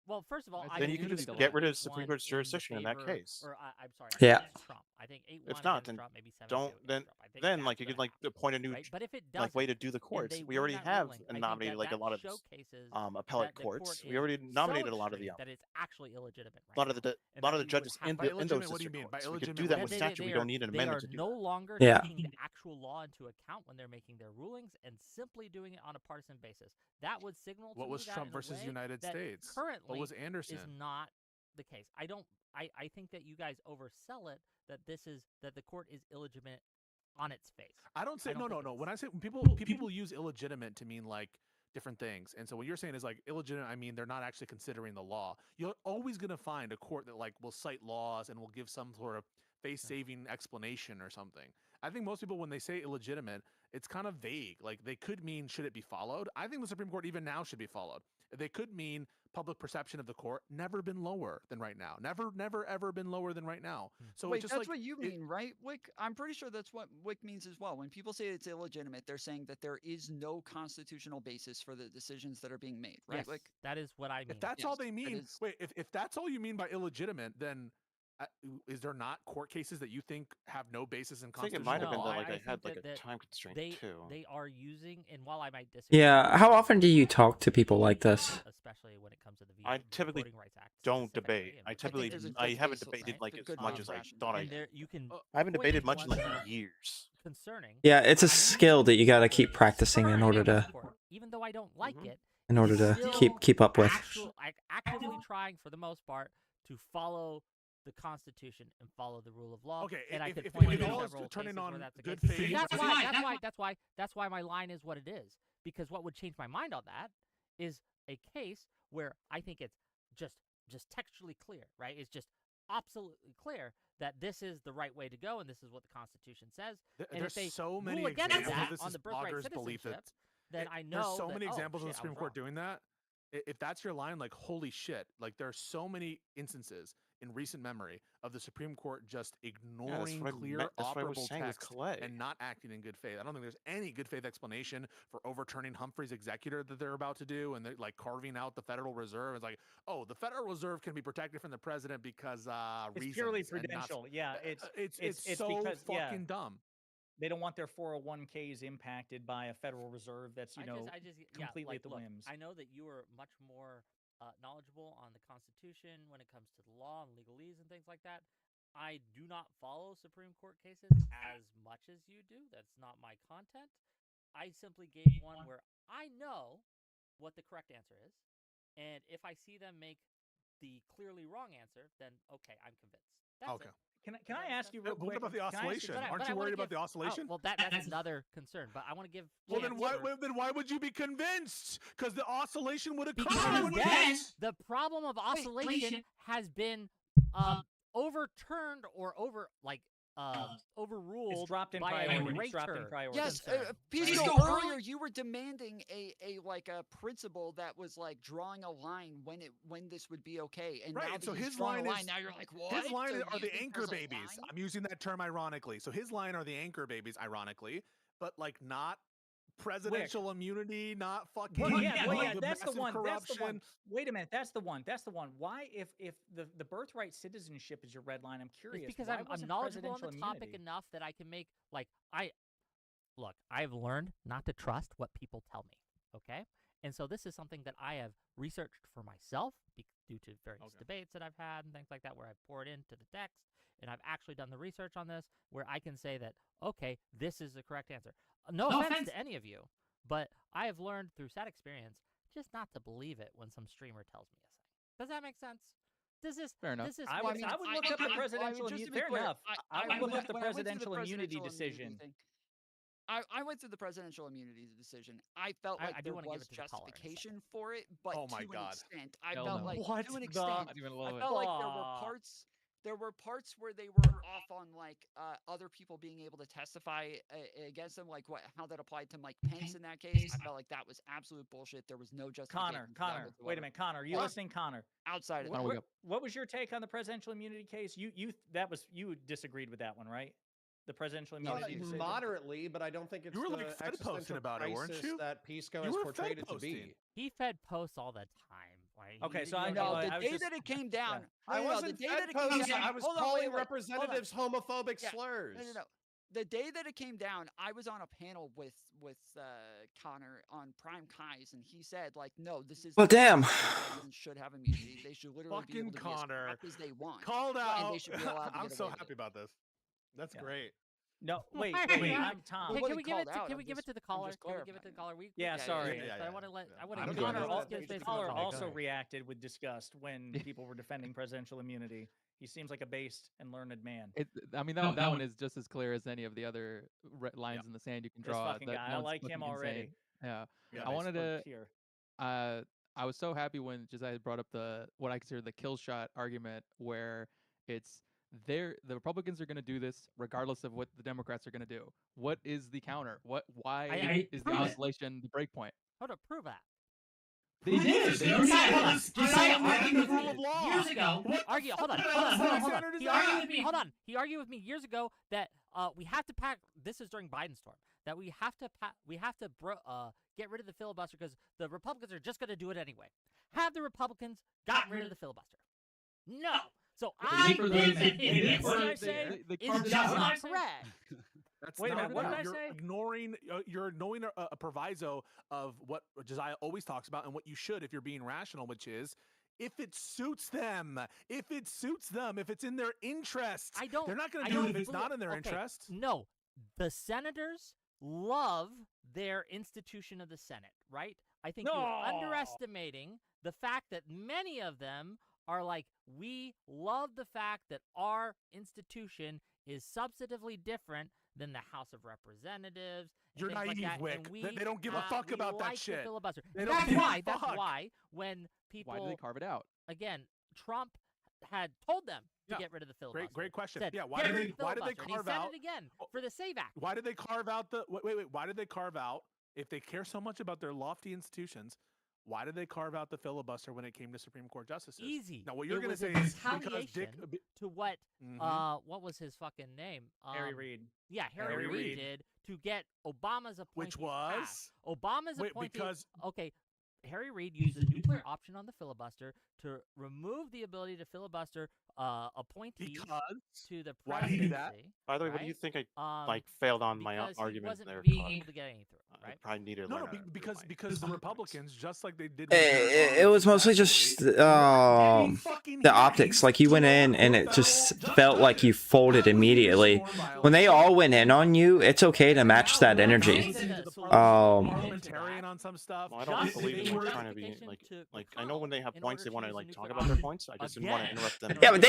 C: Well, first of all, I
I: Then you can
C: believe
I: just
C: that
I: get rid of
C: 8-1
I: Supreme Court's
C: in
I: jurisdiction in that
C: favor-
I: case.
C: Or I'm sorry.
A: Yeah.
C: against Trump. I think 8-1
I: If not,
C: against
I: then
C: Trump, maybe 7-2
I: don't
C: against
I: then
C: Trump. I think
I: then
C: that's
I: like you
C: gonna
I: could like
C: happen,
I: appoint a new
C: right? But if it
I: like way to
C: doesn't,
I: do the
C: and
I: courts.
C: they
I: We
C: win
I: already
C: that
I: have
C: ruling, I think
I: nominated
C: that
I: like a
C: that
I: lot of
C: showcases
I: appellate
C: that the
I: courts.
C: court
I: We
C: is
I: already
C: so
I: nominated a lot of the
C: extreme that it's actually illegitimate.
I: a lot of the
C: and
I: lot
C: that
I: of the
C: you would
I: judges
C: have
I: in
C: to-
I: the
D: By
I: in those
D: illegitimate, what do you
I: district
D: mean? By
I: courts. We could
D: illegitimate,
I: do that
D: what
I: with
D: do you
I: statute. We
C: are-
I: don't need an
C: they
I: amendment
C: are
I: to do.
C: no longer
A: Yeah.
C: taking the actual law into account when they're making their rulings and simply doing it on a partisan basis. That would signal to
D: What
C: me
D: was
C: that
D: Trump
C: in a
D: versus
C: way
D: United
C: that
D: States?
C: currently
D: What was
C: is
D: Anderson?
C: not the case. I think that you guys oversell it, that the court is illegitimate on its face.
D: I don't say
C: I don't think
D: no.
C: it
D: When
C: is.
D: I say when people use illegitimate to mean like different things, and so what you're saying is like illegitimate. I mean they're not actually considering the law. You're always gonna find a court that like will cite laws and will give some sort of face-saving explanation or something. I think most people when they say illegitimate, it's kind of vague. Like they could mean should it be followed? I think the Supreme Court even now should be followed. They could mean public perception of the court never been lower than right now. Never ever been lower than right now. So
E: Wait,
D: it's just
E: that's
D: like
E: what you mean, right, Wick? I'm pretty sure that's what Wick means as well. When people say it's illegitimate, they're saying that there is no constitutional basis for the decisions that are being made, right,
C: Yes,
E: Wick?
C: that is what I mean.
D: if that's all
E: Yes,
D: they
E: that
D: mean,
E: is-
D: wait, if that's all you mean by illegitimate, then is there not court cases that you think have no basis in
I: I think it
D: constitutional
I: might have been
C: No,
I: that
D: law?
I: like
C: I
I: I had
C: think
I: like a
C: that
I: time constraint
C: they
I: too.
C: they are using, and while I might disagree,
A: Yeah. How often do you talk to people like this?
C: especially when it comes to the
I: I
C: VA,
I: typically
C: Voting Rights Act
I: Don't
C: specifically,
I: debate.
C: and
I: I
C: which
I: typically
E: there's a
I: I
E: good
I: haven't
E: basis,
I: debated
E: right?
I: like
E: The
I: as
E: good
I: much as I
E: old-fashioned
I: thought I.
C: and there you can.
I: I haven't
C: point
I: debated
C: to
I: much in
C: ones
I: like
C: that are
I: years.
C: concerning.
A: Yeah, it's a
C: I
A: skill that you gotta keep practicing in order to
C: Even though I don't like
I: Mhm.
C: it,
A: keep up with.
C: actively trying for the most part to follow the Constitution and follow the rule of law.
D: Okay,
C: and I
D: if-
C: could
D: if
C: point
D: it
C: to
D: all is
C: several
D: turning
C: cases
D: on
C: where that's the
D: good
C: case.
D: faith
C: That's why my line is what it is. Because what would change my mind on that is a case where I think it's just textually clear, right? It's just absolutely clear that this is the right way to go and this is what the Constitution says. And
D: There's
C: if they
D: so many
C: rule against
D: examples
C: that
D: of this
C: on
D: is
C: the birthright
D: bloggers' belief
C: citizenship,
D: that
C: then I know
D: there's so
C: that,
D: many
C: oh,
D: examples in the
C: shit, I
D: Supreme
C: was
D: Court
C: wrong.
D: doing that. If that's your line, like, holy shit, like there are so many instances in recent memory of the Supreme Court just ignoring clear, operable text and not acting in good faith. I don't think there's any good faith explanation for overturning Humphrey's executor that they're about to do, and they're like carving out the Federal Reserve. It's like, oh, the Federal Reserve can be protected from the president because
B: It's
D: reasons.
B: purely
D: and not-
B: prudential. Yeah,
D: it's so
B: because,
D: fucking dumb.
B: They don't want their 401ks impacted by a Federal Reserve that's completely at the whims.
C: I know that you are much more knowledgeable on the Constitution when it comes to the law and legalese and things like that. I do not follow Supreme Court cases as much as you do. That's not my content. I simply gave one where I know what the correct answer is, and if I see them make the clearly wrong answer, then okay, I'm convinced. That's
D: Okay.
C: it.
B: Can I ask you real quick?
D: What about the
B: can I ask you-
D: oscillation?
C: But I-
D: Aren't
C: but
D: you
C: I wanna
D: worried about
C: give-
D: the oscillation?
C: Oh, well, that's another concern. But I want to give.
D: Well,
C: Chance
D: then why would you be convinced? Because the oscillation would occur.
C: Because then the problem of oscillation has been overturned or overruled
B: It's dropped in
C: by
B: priority.
C: a
B: It's
C: rate
B: dropped in
C: term.
B: priority.
E: Yes,
C: concern.
E: Pisco, earlier you were demanding a principle that was like drawing a line when this would be okay, and now
D: Right.
E: that
D: So
E: he's
D: his
E: drawn a
D: line is
E: now you're like, what?
D: his line
E: So
D: are
E: you
D: the
E: think
D: anchor
E: there's a
D: babies.
E: line?
D: I'm using that term ironically. So his line are the anchor babies, ironically, but like not presidential immunity, not fucking.
B: Well, yeah,
D: like
B: that's the
D: massive
B: one. That's the one.
D: corruption.
B: Wait a minute, that's the one. That's the one. Why, if the birthright citizenship is your red line, I'm curious.
C: It's because
B: why
C: I'm
B: wasn't
C: knowledgeable on the
B: presidential
C: topic
B: immunity?
C: enough that I can make look. I've learned not to trust what people tell me. Okay, and so this is something that I have researched for myself due to various debates that I've had and things like that, where I've poured into the text and I've actually done the research on this, where I can say that okay, this is the correct answer. No offense to any of you, but I have learned through sad experience just not to believe it when some streamer tells me a thing. Does that make sense?
K: Fair enough.
B: I would look up the presidential immunity. Fair enough. I would look up the
E: when I went through
B: presidential immunity
E: presidential
B: decision.
E: thing, I went through the presidential immunity decision. I felt like
C: I do
E: there
C: wanna give
E: was
C: it to the caller in a
E: justification for it, but
D: Oh my
E: to an
D: God.
E: extent, I
K: Hell
E: felt
K: no.
E: like
B: What
E: to an
B: the-
E: extent,
K: Not even a little
E: I
K: bit.
E: felt like
B: Aw.
E: there were parts where they were off on like other people being able to testify against them, like how that applied to Mike Pence in that case. I felt like that was absolute bullshit. There was no justification. for that
B: Connor, wait a
E: whatsoever.
B: minute, Connor, are you
E: What?
B: listening, Connor?
E: Outside of
K: Connor,
E: that,
K: wake up.
B: What was your take on the presidential immunity case? You disagreed with that one, right? The presidential immunity decision.
H: Moderately, but I don't think it's
D: You were,
H: the
D: like, Fed posting
H: existential
D: about it, weren't
H: crisis
D: you?
H: that Pisco
D: You
H: has
D: were
H: portrayed
D: Fed
H: it to be.
D: posting.
C: He fed posts all the time. Like,
B: Okay, so
C: you
B: I
C: know,
B: know
E: no, the
B: I was
E: day
B: just-
E: that it came down.
H: I
E: no,
H: wasn't
E: the day
H: Fed
E: that it came
H: posting.
E: down.
H: I was
E: hold on,
H: calling
E: wait, hold on.
H: representatives homophobic
E: Yeah,
H: slurs.
E: No. The day that it came down, I was on a panel with Connor on Prime Kai's, and he said, like, no, this is
A: Well, damn.
E: presidents should have immunity. They should literally be able
D: Fucking
E: to be as
D: Connor.
E: corrupt as they want.
D: Called
E: and
D: out.
E: they should be allowed to
D: I'm
E: get
D: so
E: away with
D: happy
E: it.
D: about this. That's
B: Yeah.
D: great.
B: No, wait,
C: Hey,
B: I'm Tom.
C: Hey,
E: Well,
C: can
E: he
C: we give it
E: called
C: to
E: out,
C: can we
E: I'm
C: give it
E: just-
C: to the
E: I'm
C: caller?
E: just
C: Can we give it to the
E: clarifying.
C: caller?
B: Yeah, sorry.
D: Yeah,
C: But I
D: yeah,
C: want to let
D: yeah.
C: I want
H: I
C: to
H: don't
C: give
H: give
C: Connor
H: a
C: all
H: shit.
C: give
H: Just
C: space
H: the
C: for
B: Caller
H: Okay,
B: also
H: go ahead.
B: reacted with disgust when people were defending presidential immunity. He seems like a based and learned man.
K: I mean, that one is just as clear as any of the other lines in the sand you can
B: This
K: draw.
B: fucking
K: that
B: guy, I
K: one's
B: like him
K: fucking insane.
B: already.
K: Yeah.
D: Yeah,
K: I
D: nice.
K: wanted
B: Or
K: to.
B: here.
K: I was so happy when Josiah brought up what I consider the kill shot argument, where it's the Republicans are going to do this regardless of what the Democrats are going to do. What is the counter? Why is the
C: prove it.
K: oscillation the break point?
C: Hold up, prove that.
K: They did. They already
C: Josiah
D: argued with me
C: years ago. Hold on.
D: standard is that?
C: He argued with me years ago that we have to pack. This is during Biden's term. That we have to get rid of the filibuster because the Republicans are just going to do it anyway. Have the Republicans gotten rid of the filibuster? No. So I
K: What did I say?
C: It's just not correct.
D: That's
B: Wait a
D: not
B: minute, what did I
D: you're
B: say?
D: You're ignoring a proviso of what Josiah always talks about and what you should if you're being rational, which is if it suits them, if it's in their interest. They're not going to do it if it's not in their interest.
C: No, the senators love their institution of the Senate, right? I think you're underestimating the fact that many of them are like, we love the fact that our institution is substantively different than the House of Representatives. And
D: You're
C: things like
D: naive,
C: that,
D: Wick.
C: and
D: They don't give a fuck
C: we
D: about that
C: like the
D: shit.
C: filibuster.
D: They don't
C: That's
D: give a
C: why. That's
D: fuck.
C: why when people
K: Why did they carve it out?
C: again, Trump had told them to
D: Yeah.
C: get rid of the filibuster.
D: Great question.
C: Said,
D: Yeah, why
C: "Get
D: did
C: rid
D: they
C: of the
D: carve
C: filibuster," and
D: out?
C: he said it again for the SAVE Act.
D: Why did they carve out the wait? Why did they carve out if they care so much about their lofty institutions? Why did they carve out the filibuster when it came to Supreme Court justices?
C: Easy.
D: Now, what you're
C: It
D: going to
C: was
D: say
C: a
D: is because
C: retaliation
D: Dick.
C: to what was his fucking name?
B: Harry Reid.
C: Yeah, Harry
B: Harry
C: Reid
B: Reid.
C: did to get Obama's appointees
D: Which was?
C: passed. Obama's
D: Wait,
C: appointee.
D: because
C: Okay, Harry Reid used the nuclear option on the filibuster to remove the ability to filibuster appointees to the
D: why did he do that?
C: presidency.
I: By the way, what do you
C: right?
I: think I failed on my
C: Because he
I: argument
C: wasn't
I: there?
C: being
I: Clark?
C: able to get any through.
I: I
C: Right?
I: probably needed to
D: No,
I: learn
D: no,
I: how to do
D: because
I: my
D: because the
I: arguments.
D: Republicans, just like they did.
A: It was mostly just the optics. Like you went in and it just felt like you folded immediately. When they all went in on you, it's okay to match that energy.
D: Parliamentarian on some stuff.
I: Well, I don't
C: Just
I: believe
C: the
I: them in trying to be
C: justification
I: like
C: to
I: I know when they have
C: in
I: points
C: order
I: they want
C: to
I: to
C: use
I: like
C: the
I: talk
C: nuclear
I: about their
C: option.
I: points. I just didn't want to
C: Again.
I: interrupt them.
A: Yeah, but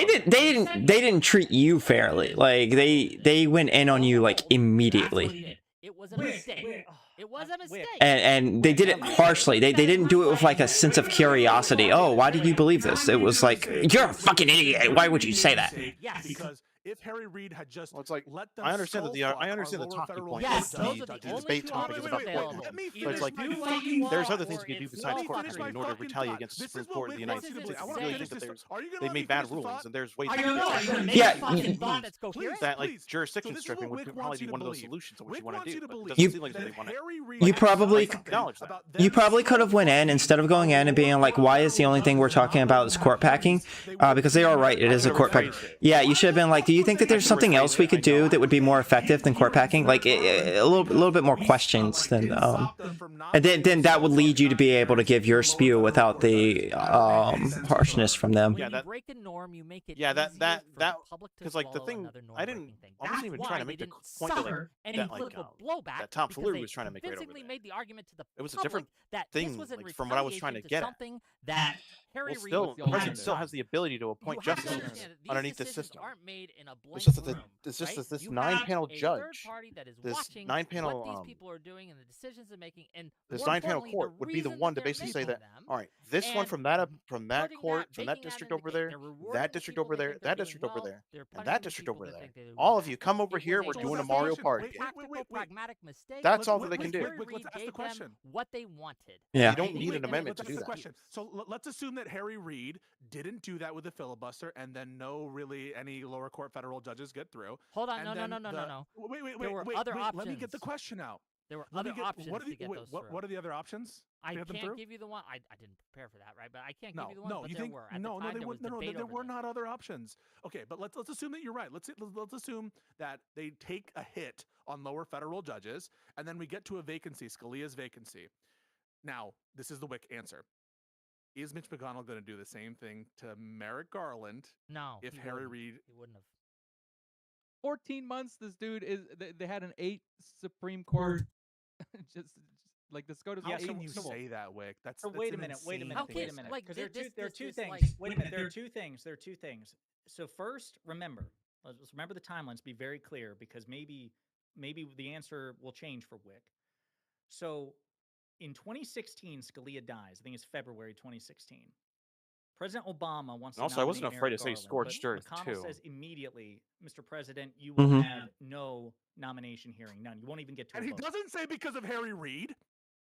A: they didn't treat you fairly. Like they went in on you like immediately.
C: It was a mistake. It was a mistake.
A: And they did it harshly. They didn't do it with like a sense of curiosity. Oh, why did you believe this? It was like, you're a fucking idiot. Why would you say that?
C: Yes.
D: Because if Harry Reid had just
I: Well, it's like
D: let them
I: I understand that
D: I understand
I: the talking point.
C: Yes,
I: the
C: those are the only
I: debate
C: two
I: topic is
C: options
I: about court
C: available.
I: packing.
D: Let me
C: Either
I: But it's like
C: do what you
I: there's
C: want
I: other things
C: or
I: you can do
C: it's
I: besides
C: no
I: court
C: fucking
I: packing in order to
C: talk.
I: retaliate against the
D: This
I: Supreme
D: is what
I: Court of the
D: Wick
I: United
D: wants you to
I: States.
D: do. I
I: If
D: want
I: you
D: to
I: really
D: finish
I: think that
D: this. Are you
I: they
D: gonna
I: made bad rulings and there's ways
C: Are
I: to
C: you
I: do
C: not
I: that.
C: going to make
A: Yeah,
C: a fucking thought that's coherent?
I: That like
D: Please.
I: jurisdiction
D: So this is
I: stripping
D: what
I: would
D: Wick
I: probably
D: wants
I: be
D: you
I: one
D: to
I: of those
D: believe.
I: solutions of what
D: Wick
I: you want
D: wants
I: to
D: you
I: do.
D: to
I: But it
D: believe
I: doesn't seem like
D: that
I: they want to.
D: Harry Reid
A: You probably
I: acknowledge that.
A: you probably could have went in instead of going in and being like, why is the only thing we're talking about is court packing? Because they are right, it is a court packing. Yeah, you should have been like, do you think that there's something else we could do that would be more effective than court packing? Like a little bit more questions than and then that would lead you to be able to give your spew without the harshness from them.
C: When you break a norm, you make it
I: Yeah,
C: easier
I: that
C: for the public to
I: because like the
C: swallow
I: thing
C: another
I: I didn't
C: norm-breaking thing.
I: I wasn't
C: That's
I: even
C: why
I: trying to
C: they
I: make the
C: didn't
I: point that
C: suffer any
I: that like
C: political blowback
I: that Tom
C: because
I: Fuller
C: they
I: was trying to make right over
C: convincingly
I: there.
C: made the argument to the
I: It was a
C: public
I: different
C: that
I: thing,
C: this was in
I: like, from what I was trying to
C: retaliation
I: get at.
C: something that Harry
I: Well,
C: Reid
I: still,
C: was
I: the
C: doing.
I: president still has the ability to appoint
C: You have to
I: justices
C: understand that these
I: underneath the
C: decisions
I: system.
C: aren't made in a blank
I: It's just that
C: room,
I: it's just
C: right?
I: that this
C: You
I: nine-panel
C: have a
I: judge,
C: third party that is
I: this
C: watching
I: nine-panel,
C: what these people are doing and the decisions they're making, and
I: this
C: more
I: nine-panel
C: importantly,
I: court would be the
C: reason
I: one
C: that
I: to
C: they're
I: basically say
C: making
I: that,
C: them,
I: all right, this one
C: and
I: from that
C: putting
I: court, from that
C: baking
I: district
C: in
I: over
C: the cake.
I: there,
C: They're rewarding
I: that
C: the
I: district
C: people
I: over
C: that
I: there,
C: think they're
I: that
C: doing
I: district over
C: well,
I: there,
C: they're
I: and
C: punishing
I: that
C: the
I: district
C: people
I: over
C: that
I: there.
C: think they're doing
I: All of
C: bad.
I: you come over
C: It
I: here.
C: was
I: We're
C: a
I: doing a
D: that's
I: Mario
D: the
I: Party
D: question.
I: game.
C: tactical, pragmatic mistake.
I: That's all that
C: but
I: they can do.
C: Harry
D: Let's
C: Reid
D: ask the
C: gave them
D: question.
C: what they wanted.
A: Yeah.
I: You don't need an
D: Wait,
I: amendment to
D: let's
I: do
D: ask the
I: that.
D: question. So let's assume that Harry Reid didn't do that with the filibuster, and then any lower court federal judges get through.
C: Hold on,
D: And
C: no.
D: no. Wait.
C: There were other
D: Let me get the
C: options.
D: question out.
C: There were
D: Let me
C: other
D: get-
C: options
D: what are
C: to
D: the,
C: get
D: wait,
C: those
D: what,
C: through.
D: what are the other options?
C: I
D: to get them
C: can't
D: through?
C: give you the one. I didn't prepare for that, right? But I can't give
D: No,
C: you the one.
D: no,
C: but
D: you
C: there
D: think
C: were. At
D: no,
C: the time,
D: they
C: there
D: would
C: was debate
D: there
C: over
D: were
C: this.
D: not other options. Okay, but let's assume that you're right. Let's assume that they take a hit on lower federal judges, and then we get to a vacancy, Scalia's vacancy. Now, this is the Wick answer. Is Mitch McConnell going to do the same thing to Merrick Garland?
C: No.
D: If
C: he
D: Harry
C: wouldn't.
D: Reid,
C: He wouldn't have.
K: 14 months. This dude is. They had an 8 Supreme Court. just like the SCOTUS.
D: how
B: Yeah,
K: was
D: can
K: eight-
D: you say that, Wick? That's
B: So wait a
D: an
B: minute, wait a
D: insane
B: minute,
C: How
B: wait
C: can-
B: a
D: thing.
B: minute.
C: like,
B: Because
C: this
B: there are two
C: is
B: things.
C: like-
B: Wait a minute. There are two things. There are two things. So first, remember, let's remember the timelines. Be very clear because maybe the answer will change for Wick. So in 2016, Scalia dies. I think it's February 2016. President Obama wants
I: And also,
B: to
I: I wasn't
B: nominate
I: afraid
B: Merrick
I: to say
B: Garland,
I: scorched
B: but
I: earth,
B: McConnell
I: too.
B: says immediately, Mr. President, you will
A: Mhm.
B: have no nomination hearing, none. You won't even get to
D: And
B: a
D: he
B: vote.
D: doesn't say because of Harry Reid.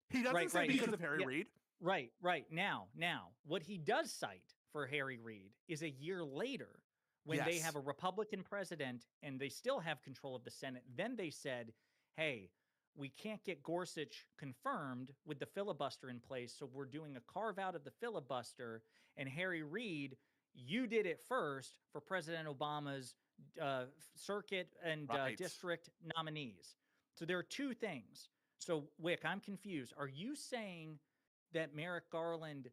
D: He doesn't
B: Right,
D: say
B: right.
D: because of Harry
B: Yeah.
D: Reid.
B: Right. Now, what he does cite for Harry Reid is a year later when they
D: Yes.
B: have a Republican president and they still have control of the Senate. Then they said, hey, we can't get Gorsuch confirmed with the filibuster in place, so we're doing a carve out of the filibuster. And Harry Reid, you did it first for President Obama's circuit and
D: Right.
B: district nominees. So there are two things. So, Wick, I'm confused. Are you saying that Merrick Garland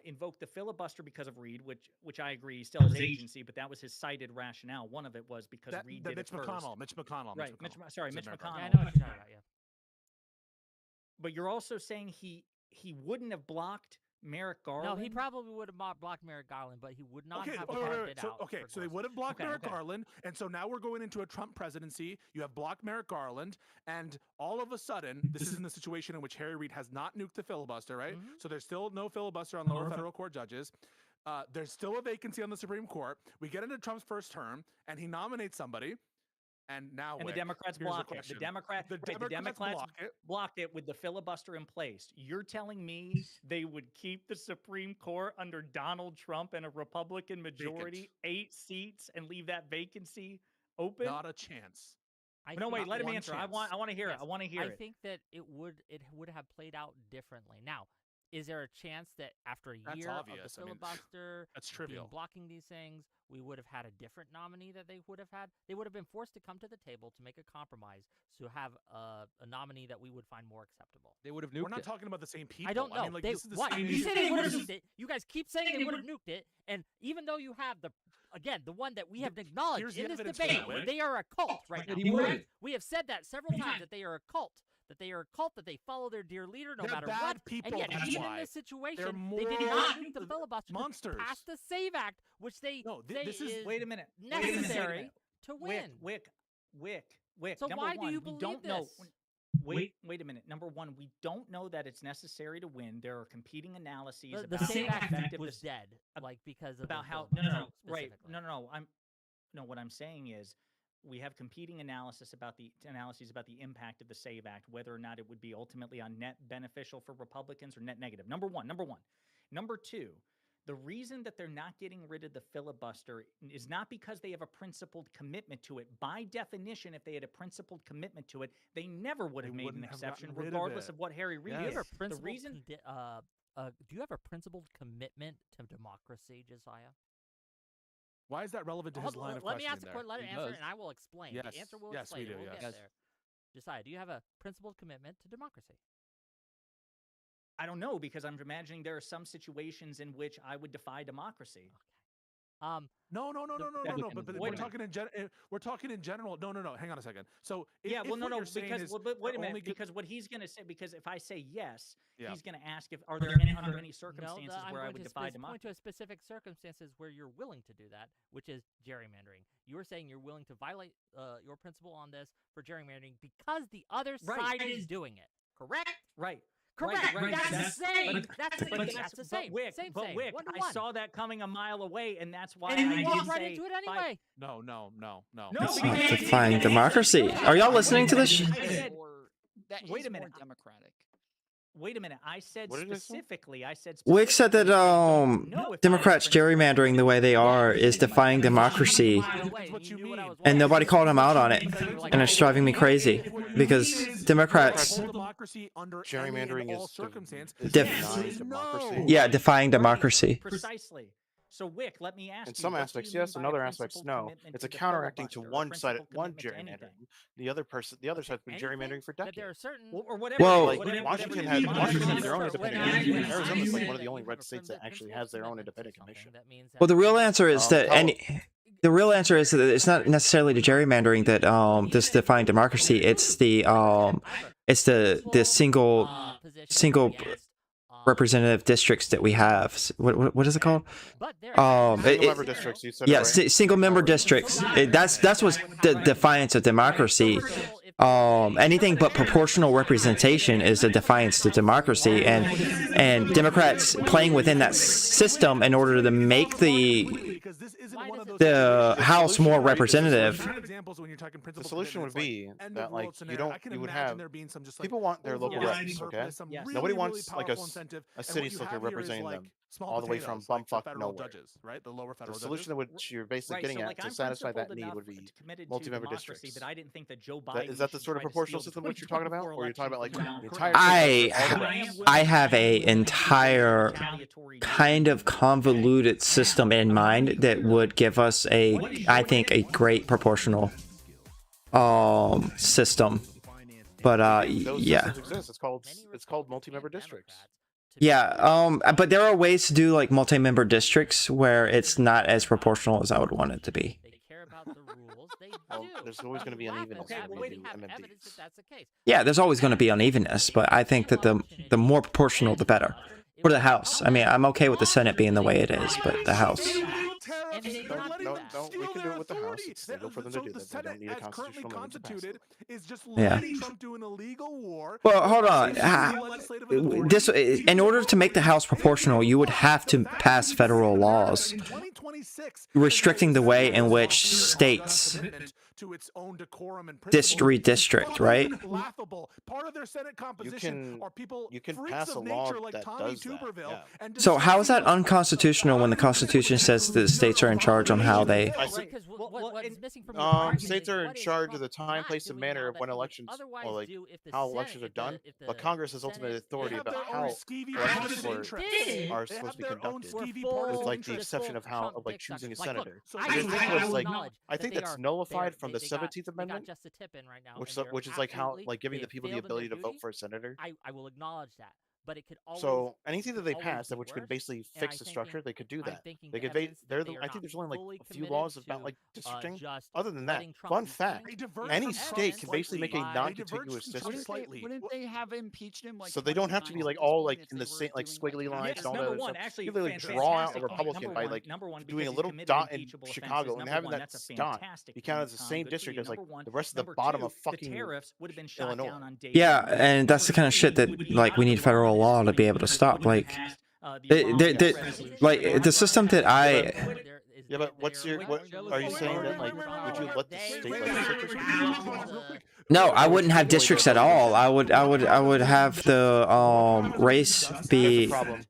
B: invoked the filibuster because of Reid, which I agree still has agency, but that was his cited rationale. One of it was because Reid did
D: Mitch
B: it first.
D: McConnell. Mitch McConnell.
B: Right, Mitch
D: Said
B: McConnell.
C: Yeah, I
B: McConnell.
C: know what you're talking about. Yeah.
B: But you're also saying he wouldn't have blocked Merrick Garland?
C: No, he probably would have blocked Merrick Garland, but he would not
D: Okay,
C: have
D: wait,
C: carved
D: wait.
C: it
D: So,
C: out.
D: okay,
C: for
D: so they
C: Gorsuch.
D: would have blocked
B: Okay,
D: Merrick
B: okay.
D: Garland, and so now we're going into a Trump presidency. You have blocked Merrick Garland, and all of a sudden, this is in the situation in which Harry Reid has not nuked the filibuster, right?
C: Mhm.
D: So there's still no filibuster on lower federal court judges. There's still a vacancy on the Supreme Court. We get into Trump's first term, and he nominates somebody. And now
B: And the
D: Wick,
B: Democrats
D: here's
B: block it.
D: question.
B: The Democrats
D: block it.
B: blocked it with the filibuster in place. You're telling me they would keep the Supreme Court under Donald Trump and a Republican majority, 8 seats, and leave that vacancy open?
D: Not a chance.
B: No, wait,
D: Not
B: let him
D: one
B: answer.
D: chance.
B: I want to hear it.
C: Yes,
B: I want to hear
C: I
B: it.
C: think that it would have played out differently. Now, is there a chance that after a
D: That's
C: year
D: obvious.
C: of
D: I
C: the
D: mean,
C: filibuster
D: that's
C: being
D: trivial.
C: blocking these things, we would have had a different nominee that they would have had? They would have been forced to come to the table to make a compromise to have a nominee that we would find more acceptable.
K: They would have nuked
D: We're not
K: it.
D: talking about the same people.
C: I don't know.
D: I mean, like,
C: they,
D: this is the
C: what?
D: same
C: You
D: issue.
C: say they would have nuked it. You guys keep saying they would have nuked it, and even though you have the one that we have acknowledged
D: Here's the
C: in this
D: evidence
C: debate,
D: for that, Wick.
C: they are a cult right now.
K: He would.
C: correct? We have said that several times that they are a cult. That they are a cult, that they follow their dear leader no
D: They're
C: matter
D: bad
C: what.
D: people,
C: And yet,
D: that's
C: even
D: why.
C: in this situation,
D: They're
C: they did
D: moral
C: not nuke the filibuster
D: monsters.
C: to pass the SAVE Act, which they
D: No,
C: say
D: this is-
C: is
B: Wait a minute. Wait a minute, wait a
C: necessary
B: minute.
C: to win.
B: Wick.
C: So
B: Number
C: why do
B: one,
C: you
B: we
C: believe
B: don't know.
C: this?
B: Wait a minute. Number one, we don't know that it's necessary to win. There are competing analyses
C: The
B: about
C: SAVE
B: how
C: Act
B: effective
C: was
B: this-
C: dead, like because of
B: about
C: the
B: how
C: filibuster
B: right
C: specifically.
B: no what I'm saying is we have competing analyses about the impact of the SAVE Act, whether or not it would be ultimately on net beneficial for Republicans or net negative. Number one. Number two, the reason that they're not getting rid of the filibuster is not because they have a principled commitment to it. By definition, if they had a principled commitment to it, they never would have
D: They
B: made an
D: wouldn't have
B: exception,
D: gotten rid of
B: regardless
D: it.
B: of what Harry Reid
C: Do you
B: did.
C: have a
B: The
C: principled
B: reason
C: do you have a principled commitment to democracy, Josiah?
D: Why is that relevant to his line of
C: Let me
D: questioning
C: ask the
D: there?
C: question. Let it
K: He
C: answer,
K: does.
C: and I will explain.
D: Yes.
C: The answer will
D: Yes, we
C: explain.
D: do,
C: We'll
D: yes.
C: get there. Josiah, do you have a principled commitment to democracy?
B: I don't know, because I'm imagining there are some situations in which I would defy democracy.
D: No.
K: Republican
D: But
K: is the
D: we're
K: point.
D: talking we're talking in general. No. Hang on a second. So
B: Yeah,
D: if
B: well,
D: what
B: no,
D: you're saying
B: because
D: is
B: but wait a
D: they're
B: minute,
D: only good-
B: because what he's going to say, because if I say yes,
D: Yeah.
B: he's going to ask if are there any under any circumstances
C: I'm
B: where I
C: going
B: would
C: to
B: defy
C: point
B: democracy.
C: to specific circumstances where you're willing to do that, which is gerrymandering. You were saying you're willing to violate your principle on this for gerrymandering because the other
B: Right.
C: side is doing it. Correct?
B: Right.
C: Correct.
B: Right.
C: That's the
B: That's-
C: same.
B: but-
C: That's the
B: But
C: that's the same.
B: Wick,
C: Same.
B: but Wick,
C: One to
B: I
C: one.
B: saw that coming a mile away, and that's why
C: And
B: I
C: you walked
B: did
C: right
B: say
C: into it
B: fight.
C: anyway.
D: No.
B: No,
A: That's
B: because-
A: not defying democracy. Are y'all listening to this?
B: I said-
E: That
B: wait
E: is
B: a minute.
E: more democratic.
B: Wait a minute. I said
I: What did it say?
B: specifically.
A: Wick said that Democrats gerrymandering the way they are is defying democracy, and nobody called him out on it, and it's driving me crazy because Democrats,
D: democracy under
I: Gerrymandering
D: all
I: is
D: circumstance.
I: is
A: Def-
I: denying democracy.
A: yeah, defying democracy.
B: Precisely. So Wick, let me ask
I: In
B: you.
I: some
B: what do
I: aspects,
B: you mean
I: yes. In
B: by a
I: other aspects,
B: principled
I: no.
B: commitment
I: It's
B: to
I: a
B: the
I: counteracting to
B: filibuster, a
I: one side,
B: principled
I: one
B: commitment to anything?
I: gerrymandering. The other side's been
C: Anything
I: gerrymandering for
C: that there are
I: decades.
C: certain
B: Or whatever.
A: Well-
I: Like
B: whatever-
I: Washington
B: whatever
I: has
B: you want.
I: Washington has their own
C: When
I: independent
C: I-
I: commission.
C: when I
I: Arizona's like
C: say
I: one of
C: that
I: the only
C: you
I: red
C: have a
I: states that
C: principled
I: actually has their own
C: commitment to
I: independent
C: something,
I: commission.
C: that means that
A: Well, the real answer is that
I: how-
A: the real answer is that it's not necessarily the gerrymandering that this defying democracy. It's the single
C: position against,
A: representative districts that we have. What is it called?
C: But there
I: Single member districts. You said it
A: Yeah,
I: right.
A: single member districts. That's what's the defiance of democracy. Anything but proportional representation is a defiance to democracy, and Democrats playing within that system in order to make the House more representative.
I: The solution would be that you would have people want their local reps, okay?
B: Yes.
I: Nobody wants like a city slicker representing them all the way from bumfuck nowhere.
D: Right? The lower
I: The
D: federal
I: solution
D: judges.
I: which you're basically
B: Right,
I: getting
B: so,
I: at
B: like,
I: to
B: I'm
I: satisfy that
B: principled
I: need
B: enough
I: would be
B: committed to
I: multi-member
B: democracy
I: districts.
B: that I didn't think that Joe
I: That,
B: Biden
I: is that the
B: should
I: sort of
B: try to
I: proportional
B: steal
I: system
B: the
I: which you're talking about,
B: 2024
I: or you're talking about like
B: election
I: the
B: from
I: entire?
A: I have a entire kind of convoluted system in mind that would give us I think a great proportional system. But
I: Those
A: yeah.
I: systems exist. It's called multi-member districts.
A: Yeah, but there are ways to do like multi-member districts where it's not as proportional as I would want it to be.
C: They care about the rules. They
I: Well,
C: do.
I: there's always going to be unevenness
B: Okay,
I: when
B: well,
I: you do
C: have
I: MMDs.
C: evidence that that's the case.
A: Yeah, there's always going to be unevenness, but I think that the more proportional, the better. For the House, I mean, I'm okay with the Senate being the way it is, but the House.
E: And they
I: No,
E: cannot do
I: no,
E: that.
I: no. We
D: steal
I: can do
D: their
I: it with the House.
D: authority.
I: It's legal for them
D: So
I: to do
D: the
I: that. They don't
D: Senate,
I: need a
D: as currently
I: constitutional amendment to pass
D: constituted,
I: it.
D: is just
A: Yeah.
D: letting Trump do an illegal war.
A: Well, hold on.
D: Legislative authority.
A: This, in order to make the House proportional, you would have to pass federal laws
D: 2026
A: restricting the way in which states
D: to its own decorum and
A: redistrict, right?
D: Laughable. Part of their Senate composition are people
I: you can
D: freaks
I: pass a
D: of
I: law
D: nature like
I: that
D: Tommy
I: does that,
D: Tuberville.
I: yeah.
D: And
A: So how is that unconstitutional when the Constitution says that the states are in charge on how they?
I: I see.
C: Because what is missing from your argument
I: States
C: is
I: are in
C: what is
I: charge of
C: Trump
I: the time,
C: not
I: place, and
C: doing
I: manner
C: now
I: of
C: that
I: when
C: he would
I: elections,
C: otherwise
I: or like
C: do if the
I: how
C: Senate-
I: elections are
C: if the-
I: done.
C: if
I: But
C: the
I: Congress has ultimate
C: Senate-
I: authority
D: They have
I: about
D: their
I: how
D: own skeevy
I: elections
D: partisan interests.
I: are
D: They
I: supposed
D: have
I: to be
D: their own
I: conducted.
D: skeevy
C: We're
D: partisan
I: With like the
D: interests.
I: exception of how
C: Trump
I: of like
C: dick
I: choosing a
C: suckers. Like, look,
I: senator.
D: So
C: I
I: Which I
C: will
I: think was like
C: acknowledge
I: I
C: that
I: think
C: they
I: that's
C: are-
I: nullified
C: they
I: from the
C: got-
I: 17th
C: they got
I: Amendment,
C: just a tip in right now,
I: which
C: and they're
I: which is like how
C: absolutely-
I: like giving
C: they
I: the people the
C: failed in
I: ability
C: their
I: to vote
C: duty.
I: for a senator.
C: I will acknowledge that, but it could always.
I: So anything that they
C: always
I: pass
C: be
I: that which could
C: worse,
I: basically
C: and
I: fix
C: I'm
I: the structure,
C: thinking-
I: they could do
C: I'm
I: that.
C: thinking
I: They
C: the
I: could they
C: evidence that
I: they're
C: they
I: the,
C: are
I: I think
C: not
I: there's only
C: fully
I: like a few
C: committed
I: laws about
C: to,
I: like districting.
C: just
I: Other than that,
C: letting Trump
I: fun
C: be
I: fact,
D: They
C: king.
D: diverged
I: any
D: from
I: state
D: Trump
I: can basically make a
D: slightly.
I: non-contiguous
D: They diverged from Trump
I: district.
D: slightly.
E: Wouldn't they have impeached him like?
I: So they don't have to
E: 20
I: be like
E: times at this
I: all
E: point
I: like
E: if
I: in
E: they
I: the
E: were
I: same like
E: doing,
I: squiggly lines
B: Yes,
I: and all
B: number
I: that
B: one,
I: stuff.
B: actually,
I: You literally
B: fantastic
I: draw out a
B: point.
I: Republican
B: Number
I: by
B: one,
I: like
B: number one,
I: doing a
B: because he's
I: little
B: committed
I: dot in
B: impeachable
I: Chicago
B: offenses.
I: and
B: Number
I: having
B: one,
I: that
B: that's a
I: dot
B: fantastic
I: be counted
B: point,
I: as the
B: Tom.
I: same
B: Good for
I: district
B: you.
I: as like
B: Number one.
I: the rest of the
B: Number
I: bottom
B: two,
I: of fucking
B: the tariffs would have been shot
I: Illinois.
B: down on day
A: Yeah,
B: one.
A: and that's the kind of shit that like we need federal law to be able to stop. Like, like the system that I.
I: Yeah, but what's your what are you saying that like would you let the state legislatures?
A: No, I wouldn't have districts at all. I would have the race
I: There's a
A: be.
I: problem.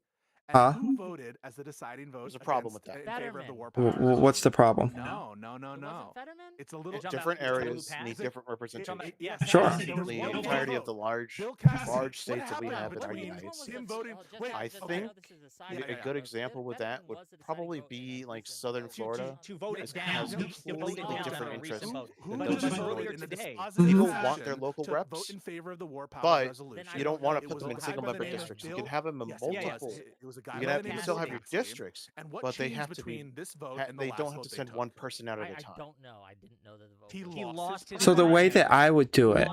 A: Huh?
D: Who voted as the deciding vote?
I: There's a problem with that.
D: In favor of the war
A: W-
D: powers?
A: What's the problem?
D: No.
C: Fetterman?
D: It's a little
I: Different
B: Talking about
I: areas
B: who
I: need
B: passed?
I: different representation.
B: Yes,
A: Sure.
I: The entirety of the large states that we have in our United States. I think a good example with that would probably be like Southern Florida.
B: To vote it
I: It
B: down.
I: has
B: To vote it
I: completely
B: down
I: different
B: on a
I: interests
B: recent vote.
I: than
B: But
I: those
B: just
I: who
B: earlier
I: voted.
B: today,
I: People want their local
D: to
I: reps,
D: vote in favor of the war powers
I: but
D: resolution.
I: you don't want to
D: It
I: put
D: was
I: them in
D: a guy
I: single
D: by the
I: member
D: name of
I: districts. You
D: Bill-
I: can have them in
D: Yes,
I: multiple.
D: it was a guy
I: You
D: by
I: can have
D: the
I: you
D: name
I: still
D: of
I: have your
D: Bill
I: districts,
D: and what
I: but they
D: changed
I: have to be.
D: between this vote and the
I: They
D: last
I: don't have
D: vote
I: to
D: they
I: send
D: took?
I: one person out at a
C: I
I: time.
C: don't know. I didn't know that the vote.
D: He
C: was
D: lost his
A: So the way that I would do it,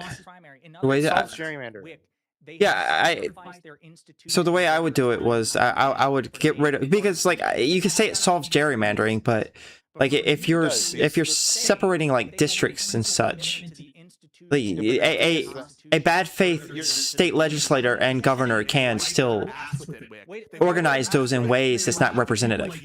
A: the way that
I: Solves gerrymandering.
A: Yeah, so the way I would do it was I would get rid of, because like you could say it solves gerrymandering, but like if you're separating like districts and such, like a bad faith state legislator and governor can still organize those in ways that's not representative.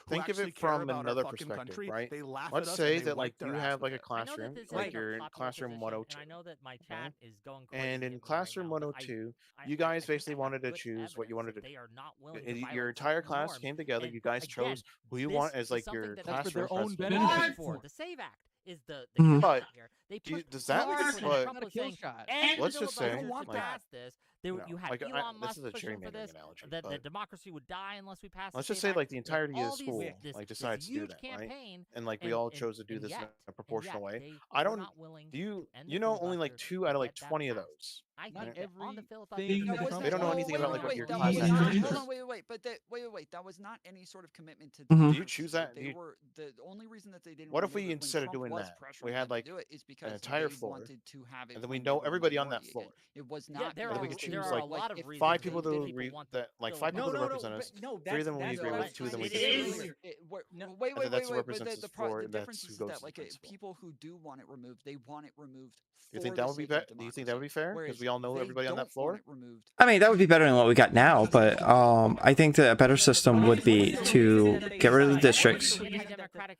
I: Think of it from another perspective, right? Let's say that like you have like a classroom, like you're in classroom 102.
C: I know that my chat is going crazy
I: And
C: at me
I: in
C: right
I: classroom
C: now, but
I: 102,
C: I
I: you
C: think
I: guys
C: that
I: basically
C: I have
I: wanted to
C: good
I: choose what you wanted to
C: evidence
I: do.
C: that they are not willing to
I: Your
C: violate
I: entire
C: certain
I: class
C: norms.
I: came together.
C: And
I: You guys
C: again,
I: chose who you
C: this
I: want as
C: is
I: like
C: something
I: your
C: that
I: classroom
K: their own
I: president.
K: benefit.
C: for. The SAVE Act is the
A: Mhm.
I: But
C: here. They
I: do you-
C: put
I: does that-
C: forward
I: but-
C: Trump
K: Not a
C: was
K: kill
C: saying,
K: shot.
C: "End
I: Let's
C: the
I: just say,
C: filibuster to
I: like,
C: pass this." You had
I: like,
C: Elon
I: this
C: Musk
I: is a
C: pushing for
I: gerrymandering
C: this,
I: analogy,
C: that the
I: but
C: democracy would die unless we pass.
I: let's
C: the
I: just
C: SAVE
I: say like
C: Act.
I: the entirety
C: All
I: of the
C: these-
I: school
C: this
I: like decides to do
C: huge
I: that, right?
C: campaign,
I: And like we all chose to do
C: and
I: this in
C: yet-
I: a proportional way.
C: they
I: I
C: were
I: don't.
C: not willing
I: Do you
C: to end the
I: you know only like
C: filibuster
I: 2 out of
C: to
I: like
C: get that
I: 20 of
C: passed.
I: those?
C: I
K: Not
C: think that on the
K: everything
C: filibuster,
K: that
C: there was
K: Trump
I: They don't know
K: does.
I: anything about like what your
E: that
I: class
E: was
I: action
E: not,
I: is.
E: hold on, wait, but that was not any sort of commitment to.
A: Mhm.
I: Do you choose that?
E: They
I: Do you-
E: were the only reason that they didn't.
I: What if we
E: remove it when
I: instead of
E: Trump
I: doing
E: was
I: that,
E: pressuring
I: we had,
E: them to
I: like,
E: do it is because
I: entire
E: they
I: floor,
E: wanted to have it
I: and then we
E: when
I: know
E: they were
I: everybody on that
E: minority
I: floor.
E: again. It was
C: Yeah,
E: not.
C: there
I: And then we
C: are
I: could choose
C: there are
I: like
C: a lot of
E: if
C: reasons
I: 5
C: that
I: people
C: people
I: to
C: want
I: that like
C: filibuster.
I: 5 people to
B: no,
I: represent
B: but
I: us.
B: no,
I: 3 of them we
B: that's
I: agree
B: what I
I: with,
B: was
I: 2 of them we
B: trying to
I: disagree
B: say.
I: with.
B: No.
E: Wait,
I: And then that's what
E: wait.
I: represents
E: The
I: us for,
E: the
I: and
E: difference
I: that's
E: is
I: who goes
E: that
I: to the
E: like
I: principal.
E: people who do want it removed, they want it removed.
I: Do you think
E: for
I: that
E: the
I: would be
E: sake of
I: do you think that would be fair?
E: democracy.
I: Because we all know
E: Whereas
I: everybody
E: they
I: on that
E: don't
I: floor?
E: want it removed.
A: I mean, that would be better than what we got now, but I think that a better system would be to get rid of the districts,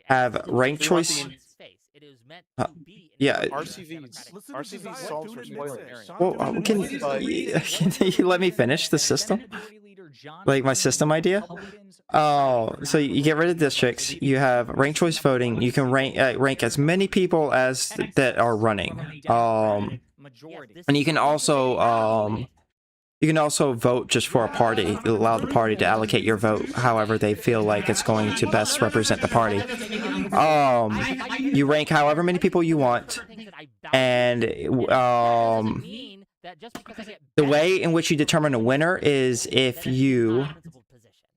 A: have ranked choice. Yeah.
I: RCV solves for spoilers.
A: Well, can you let me finish the system? Like my system idea? Oh, so you get rid of districts. You have ranked choice voting. You can rank as many people as that are running. And you can also vote just for a party. Allow the party to allocate your vote however they feel like it's going to best represent the party. You rank however many people you want, and the way in which you determine a winner is if you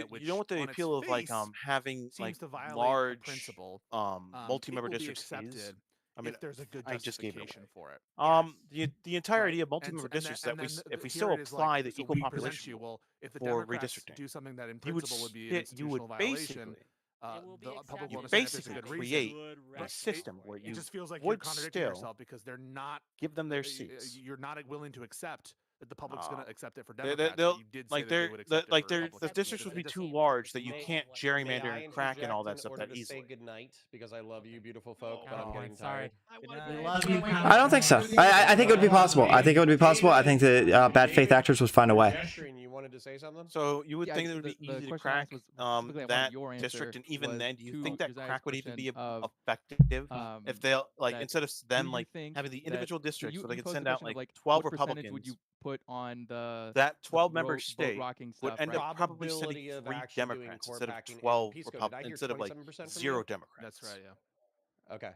D: it, which
I: you know what the
D: on its
I: appeal of like
D: face
I: having like
D: seems to violate the
I: large
D: principle.
I: multi-member
D: it will be
I: districts is?
D: accepted
I: I mean,
D: if there's a good
I: I just gave it
D: justification
I: away.
D: for it.
I: The entire
D: Right.
I: idea of
D: And,
I: multi-member
D: and then,
I: districts is
D: and
I: that
D: then
I: if we
D: here
I: still
D: it is like,
I: apply the
D: so
I: equal
D: we present
I: population
D: you,
I: rule
D: well, if the
I: for
D: Democrats
I: redistricting,
D: do something that in
I: you would
D: principle would be an
I: yeah, you would
D: institutional violation,
I: basically
D: the public
I: you
D: will understand if there's a
I: basically
D: good reason.
I: create a
D: But
I: system where
D: it
I: you
D: just feels like you're
I: would
D: contradicting
I: still
D: yourself because they're not
I: give them their seats.
D: you're not willing to accept that the public's going to accept it for
I: They-
D: Democrats.
I: they'll-
D: You did say
I: like
D: that they
I: they're
D: would
I: the,
D: accept
I: like
D: it for
I: they're the
D: Republicans.
I: districts would be too
C: May-
I: large that you
C: may-
I: can't
C: may
I: gerrymander
H: I
I: and crack and all that
H: interject
I: stuff
H: in
I: that
H: order to say
I: easily.
H: goodnight because I love you, beautiful folk, but
C: Oh,
H: I'm getting
C: sorry.
H: tired.
C: We love you.
A: I don't think so. I think it would be possible. I think it would be possible. I think the bad faith actors would find a way.
H: Gesturing, you wanted to say something?
I: So you would
K: Yeah,
I: think it would be
K: the
I: easy to
K: question I asked
I: crack
K: was specifically, I wanted
I: that
K: your
I: district,
K: answer
I: and even
K: was
I: then, do you
K: to
I: think that
K: Josiah's
I: crack would even be
K: question of,
I: effective if they'll like
K: that
I: instead of
K: do
I: them
K: you
I: like
K: think
I: having the
K: that-
I: individual
K: so
I: districts
K: you
I: where they could
K: posed the
I: send out
K: question of,
I: like
K: like,
I: 12
K: what percentage
I: Republicans?
K: would you put on the
I: That 12
K: vote-
I: member
K: vote
I: state
K: rocking
I: would
K: stuff,
I: end
K: right?
I: up probably sending
H: Probability of
I: 3
H: actually doing
I: Democrats
H: core
I: instead of
H: packing and
I: 12
H: Peace Code. Did I
I: Republicans
H: hear
I: instead of like
H: 27% from
I: 0
H: you?
I: Democrats.
D: That's right, yeah.
H: Okay.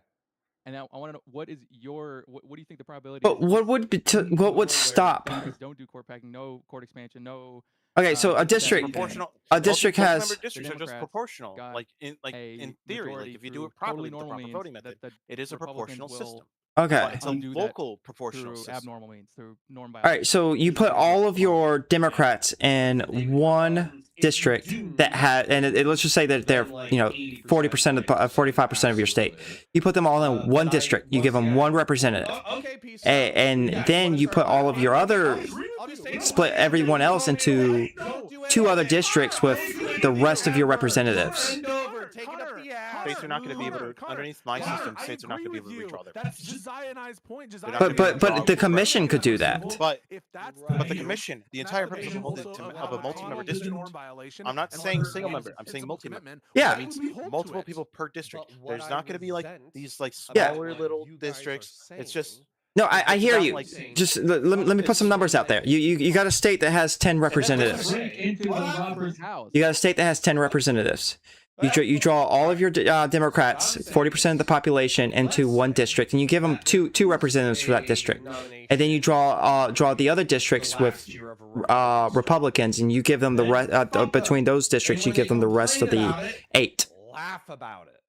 K: And now I want to know what is your what do you think the probability?
A: But
K: is
A: what would be what would
K: where
A: stop?
K: Democrats don't do court packing, no court expansion, no.
A: Okay, so a
K: that
A: district,
I: Proportional.
A: a district
I: Multi-member
A: has.
I: districts are just
K: Democrats
I: proportional.
K: got
I: Like in
K: a
I: theory,
K: majority
I: like if you do
K: through
I: it properly
K: totally
I: with the
K: normal
I: proper
K: means,
I: voting
K: that
I: method,
K: the
I: it is a
K: Republicans
I: proportional
K: will
I: system.
A: Okay.
I: But it's a
K: undo that
I: local proportional
K: through
I: system.
K: abnormal means, through norm
A: All
K: violations.
A: right, so you put all of your Democrats in one district that had, and let's just say that they're 40% of 45% of your state. You put them all in one district. You give them one representative,
H: Okay, Peace.
A: and then you put all of your other split everyone else into two other districts with the rest of your representatives.
I: States are not going to be able to, underneath my system, states are not going to be able to redraw their
D: That's
I: votes.
D: Josiah and I's point.
I: not
D: Josiah,
I: gonna
A: But
I: be able to
A: the
I: draw
A: commission could do that.
I: But
D: if that's
I: but the
D: view,
I: commission, the
D: that's
I: entire
D: the
I: purpose
D: view
I: of
D: also
I: a multi-member
D: Connell's
I: district.
D: norm violation,
I: I'm not
D: and
I: saying
D: what
I: single
D: Connell's
I: member. I'm saying
D: principal
I: multi-member.
D: commitment,
A: Yeah.
I: That means
D: we hold to
I: multiple
D: it.
I: people per district.
H: But what
I: There's
H: I
I: not going to be like
H: resent
I: these like
A: Yeah.
I: smaller
H: what
I: little
H: you guys are
I: districts. It's just
H: saying
A: No, I hear
I: not
A: you.
I: like-
A: Just let me put some numbers out there. You got a state that has 10 representatives.
K: Into the Robert's house.
A: You got a state that has 10 representatives. You draw all of your Democrats, 40% of the population, into one district, and you give them two representatives for that district. And then you draw the other districts with Republicans, and you give them the rest between those districts. You give them the rest of the 8.
H: laugh about it.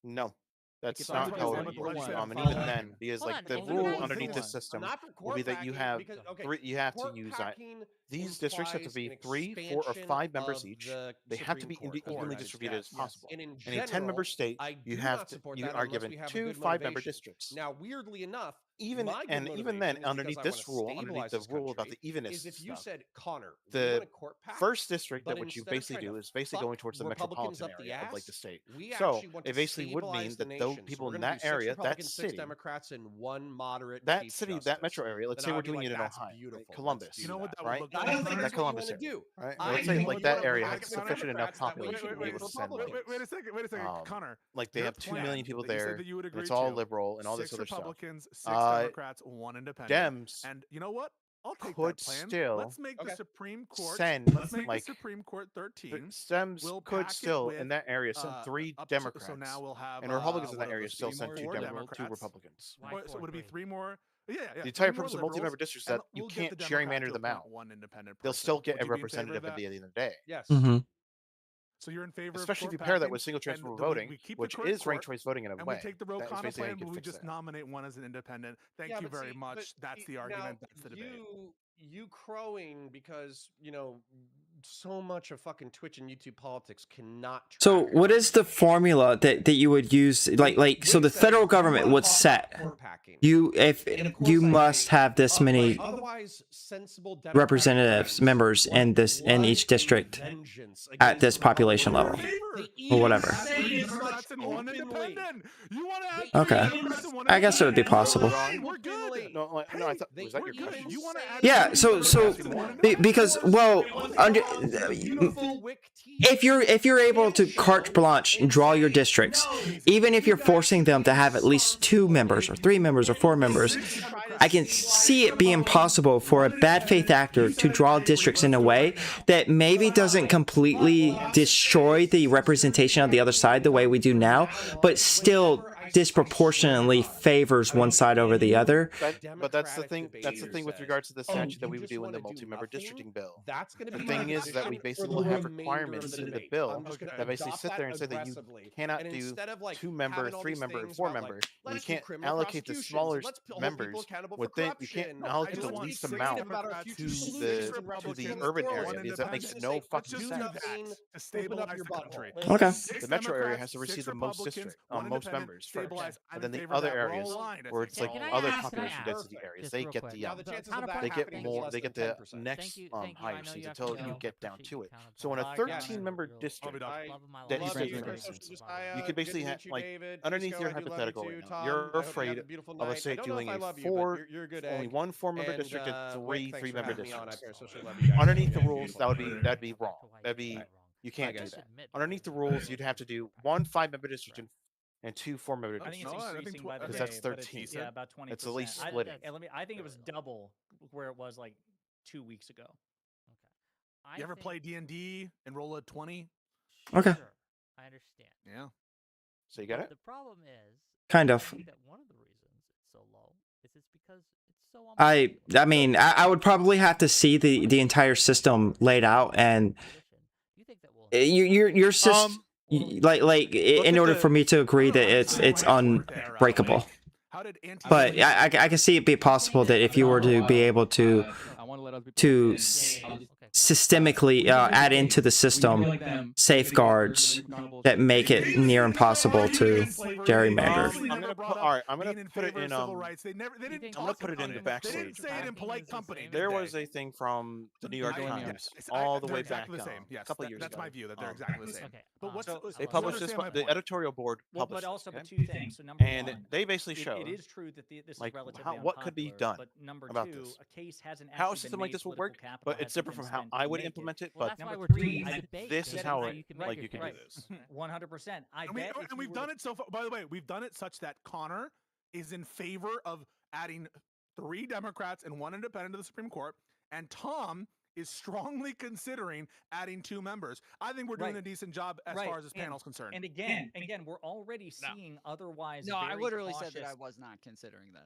I: no. That's
K: It's
I: not
K: not
I: how
K: one
I: it
K: for
I: works.
K: one.
I: And even then, because
F: Hold
I: like
F: on,
I: the
F: hold
I: rule
F: on.
I: underneath this
K: I'm
I: system
H: Not for
I: will
H: core
I: be that you
H: packing
I: have
H: because, okay,
I: you have to
H: court
I: use
H: packing
I: these districts have to be
H: implies
I: 3,
H: an
I: 4, or 5 members
H: expansion
I: each.
H: of the
I: They have to
H: Supreme
I: be
H: Court of the
I: evenly
H: United
I: distributed as
H: States.
I: possible.
H: And in
I: In a 10-member
H: general,
I: state,
H: I do
I: you
H: not
I: have to
H: support
I: you
H: that
I: are
H: unless
I: given
H: we have a
I: 2
H: good
I: 5-member
H: motivation.
I: districts.
H: Now, weirdly enough,
I: Even
H: my good
I: and even
H: motivation
I: then,
H: is
I: underneath
H: because I
I: this
H: wanna
I: rule, underneath
H: stabilize
I: the
H: this
I: rule about the
H: country,
I: evenness
H: is if you
I: stuff,
H: said, Connor, we
I: the
H: want a court pack,
I: first district
H: but
I: that what you
H: instead of
I: basically
H: trying
I: do
H: to
I: is basically
H: fuck
I: going towards the
H: Republicans
I: metropolitan
H: up the
I: area of like
H: ass,
I: the state.
H: we
I: So
H: actually want
I: it
H: to
I: basically would
H: stabilize
I: mean
H: the
I: that those
H: nation.
I: people
H: so we're
I: in
H: gonna
I: that
H: do 6
I: area, that
H: Republicans, 6
I: city,
H: Democrats, and 1 moderate
I: that
H: Chief
I: city, that
H: Justice.
I: metro area. Let's
H: Then
I: say
H: I
I: we're
H: would be
I: doing
H: like,
I: it in
H: "That's
I: Ohio,
H: beautiful.
I: right?
H: Let's
I: Columbus,
H: do
D: You know what that would
I: right?
D: look
H: I
D: like?
H: don't think
I: That
H: that's what you
I: Columbus
H: want to
I: area,
H: do.
I: right?
H: I
I: Let's say
H: think
I: like
H: you
I: that
H: wanna
I: area
H: pack
I: has
H: it down
I: sufficient enough
H: Democrats, that way
I: population to be able to send
D: Wait
I: votes.
D: a second, Connor.
I: Like they
D: your
I: have 2
D: plan
I: million people
D: that you said
I: there,
D: that you would
I: and
D: agree
I: it's all
D: to,
I: liberal and all this
D: 6
I: other stuff.
D: Republicans, 6
I: Uh,
D: Democrats, 1 independent.
I: Dems
D: And you know what? I'll take that
I: could
D: plan.
I: still
D: Let's make the
H: Okay.
D: Supreme Court.
I: send
D: Let's make
I: like
D: the Supreme Court 13.
I: Stems
D: We'll
I: could
D: pack it
I: still in
D: with,
I: that area send 3
D: up
I: Democrats,
D: so now we'll have
I: and Republicans in
D: what
I: that
D: are
I: area
D: those,
I: still
D: 3
I: send 2
D: more
I: Democrats, 2
D: Democrats?
I: Republicans.
D: So would it be 3 more? Yeah.
I: The entire
D: 3 more
I: purpose of
D: liberals,
I: multi-member districts is
D: and
I: that you
D: we'll get the
I: can't
D: Democrat
I: gerrymander
D: to
I: them
D: appoint
I: out.
D: 1 independent
I: They'll
D: person.
I: still get
D: Would
I: a
D: you be in favor of
I: representative at
D: that?
I: the end of the day.
H: Yes.
A: Mm-hmm.
D: So you're in favor
I: Especially
D: of
I: if you
D: court
I: pair that
D: packing,
I: with single
D: and
I: transferable
D: we
I: voting,
D: keep the
I: which
D: current
I: is ranked
D: court,
I: choice voting in a
D: and
I: way.
D: we take the
I: That is
D: O'Connell
I: basically how
D: plan,
I: you
D: but
I: can
D: we
I: fix
D: just
I: that.
D: nominate 1 as an independent. Thank you very much. That's the argument. That's the debate.
H: You crowing because, so much of fucking Twitch and YouTube politics cannot
A: So
H: track
A: what is the formula that you would use? Like so the federal government would set
H: court packing.
A: if you must have this many
H: Otherwise, sensible
A: representatives, members in each district
H: vengeance
A: at this population level. Or whatever.
D: Democrats and 1 independent. You want to add
A: Okay.
D: 3 Democrats and 1
A: I guess it would be
D: independent?
A: possible.
D: We're good.
I: No, I thought was that
D: We're
I: your
D: good.
I: question?
D: You want to add
A: Yeah,
D: 3
A: so
D: Democrats and 1 independent?
A: because well, if you're able to carte blanche and draw your districts, even if you're forcing them to have at least 2 members or 3 members or 4 members, I can see it being possible for a bad faith actor to draw districts in a way that maybe doesn't completely destroy the representation of the other side the way we do now, but still disproportionately favors one side over the other.
I: But that's the thing. That's the thing with regards to the statute that we would do in the multi-member districting bill.
H: That's going to
I: The
H: be
I: thing is that we basically will have requirements in the bill that basically sit there and say that you cannot do 2-member, 3-member, and 4-member. You can't allocate the smaller members within. You can't allocate the least amount to the urban area because that makes no fucking sense.
D: To stabilize the country.
A: Okay.
I: The metro area has to receive the most district, most members first,
D: destabilize.
I: and then the
D: favor of
I: other
D: that. We're all
I: areas
D: aligned, I
I: where
D: think.
I: it's like
C: Can I
I: other
C: ask- can I
I: population
C: ask-
I: density areas,
C: just
I: they
C: real
I: get
C: quick.
I: the
H: Now, the chances of that
C: Counterpoint-
I: they get
H: happening is
I: more,
H: less
I: they
H: than
I: get the
H: 10%.
I: next
C: Thank you.
I: higher
C: I know
I: seats
C: you have
I: until
C: to
I: you
C: go.
I: get down
C: Appreciate
I: to
C: you,
I: it.
C: counterpoint.
I: So in a
D: Bye,
I: 13-member
C: You'll
I: district,
C: love
H: I
C: of my
I: that
C: life.
I: you
H: love
I: said
H: you,
I: you're
H: Chris
I: gonna
H: Social
I: use,
H: Josiah.
I: you could basically
H: Good to
I: have
H: meet you,
I: like
H: David.
I: underneath
H: Disco,
I: your
H: I do love you
I: hypothetical
H: too.
I: right now,
H: Tom,
I: you're
H: I hope you have
I: afraid
H: a beautiful
I: of a
H: night. I
I: state
H: don't know if
I: doing
H: I
I: a
H: love you, but
I: four,
H: you're a good
I: only
H: egg.
I: one 4-member
H: And
I: district and
H: Wick,
I: 3
H: thanks for
I: 3-member
H: having me on. I
I: districts.
H: socially love you guys.
I: Underneath the
H: Yeah,
I: rules,
H: beautiful night.
I: that'd be wrong. That'd be, you can't do
H: guys.
I: that. Underneath the rules, you'd have to do 1 5-member district and 2 4-member
B: I think it's
I: districts.
B: increasing by the
I: Because
B: day,
I: that's
B: but it's
I: 13.
B: yeah, about 20%.
I: It's at least splitting.
B: I think it was double where it was like 2 weeks ago.
C: Okay.
D: You ever play D&D and roll a 20?
A: Okay.
C: Sure, I understand.
D: Yeah.
I: So you got
C: But
I: it?
C: the problem is,
A: Kind
C: I
A: of.
C: think that one of the reasons it's so low is it's because it's so unpopular.
A: I mean, I would probably have to see the entire system laid out, and
C: You think that will
A: your system, like in order for me to agree that it's unbreakable.
D: How did anti
A: But I can see it be possible that if you were to be able to
K: I want to let other people
A: systemically add into the system safeguards that make it near impossible to gerrymander.
I: I'm gonna put, all right, I'm gonna put it in
D: They didn't
I: I'm gonna put it in the
D: They
I: backstage.
D: didn't say it in polite company.
I: There was a thing from the New York Times all the way back
D: the same.
I: a
D: Yes,
I: couple years
D: that's
I: ago.
D: my view that they're exactly the same.
C: Okay.
D: But what's
I: They published this. The editorial board
B: Well,
I: published.
B: but also
I: this,
B: but
I: okay?
B: 2 things. So number
I: And
B: one,
I: they basically showed
B: it is true that this
I: like
B: is relatively
I: what could be
B: unpopular,
I: done
B: but number
I: about
B: 2,
I: this.
B: a case hasn't
I: How a
B: actually
I: system
B: been
I: like
B: made,
I: this would
B: political
I: work,
B: capital
I: but it's
B: hasn't
I: different
B: been
I: from how
B: spent to
I: I would
B: make
I: implement it.
C: Well,
I: But
C: that's why we're
B: Number
C: doing
B: three,
C: a debate.
I: this is how it,
C: you can
I: like
C: make
I: you can do
B: right.
I: this.
B: 100%.
D: And we've done it so far. By the way, we've done it such that Connor is in favor of adding 3 Democrats and 1 independent to the Supreme Court, and Tom is strongly considering adding 2 members. I think we're doing a decent job as far as this panel's concerned.
B: And again, we're already seeing otherwise.
E: No, I
B: very
E: literally
B: cautious.
E: said that I was not considering that.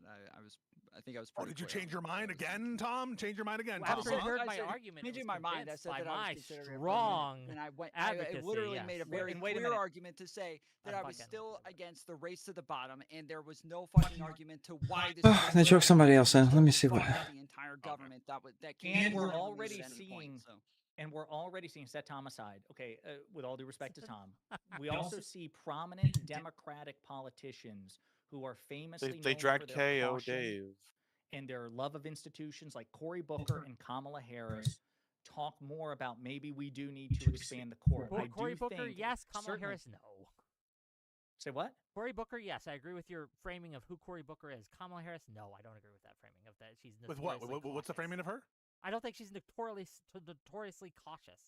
E: I think I was.
D: Oh, did you change your mind again, Tom? Change your mind again,
C: Well,
D: Tom?
C: after you heard
E: I
C: my
E: said-
C: argument,
E: changing
C: was
E: my mind. I
C: convinced
E: said
C: by
E: that I
C: my
E: was considering it,
C: strong
E: and I went.
C: advocacy.
E: I literally made a very
B: And wait a
E: clear
B: minute.
E: argument to say that
C: I'm
E: I was
C: fucking-
E: still against the race to the bottom, and there was no fucking argument to why this. was
A: They took somebody else in. Let me see
E: fuck
A: what.
E: The entire government that
B: And
E: came
B: we're
E: from
B: already
E: at any point,
B: seeing-
E: so.
B: And we're already seeing, set Tom aside. Okay, with all due respect to Tom, we also see prominent Democratic politicians who are famously
I: They
B: known
I: dragged
B: for their
I: KO
B: caution
I: Dave.
B: and their love of institutions, like Cory Booker and Kamala Harris, talk more about maybe we do need to expand the court. I
C: Cory
B: do
C: Booker,
B: think
C: yes. Kamala
B: certainly-
C: Harris, no.
B: Say what?
C: Cory Booker, yes. I agree with your framing of who Cory Booker is. Kamala Harris, no. I don't agree with that framing of that. She's
D: With what?
C: notoriously
D: What's the
C: cautious.
D: framing of her?
C: I don't think she's notoriously cautious.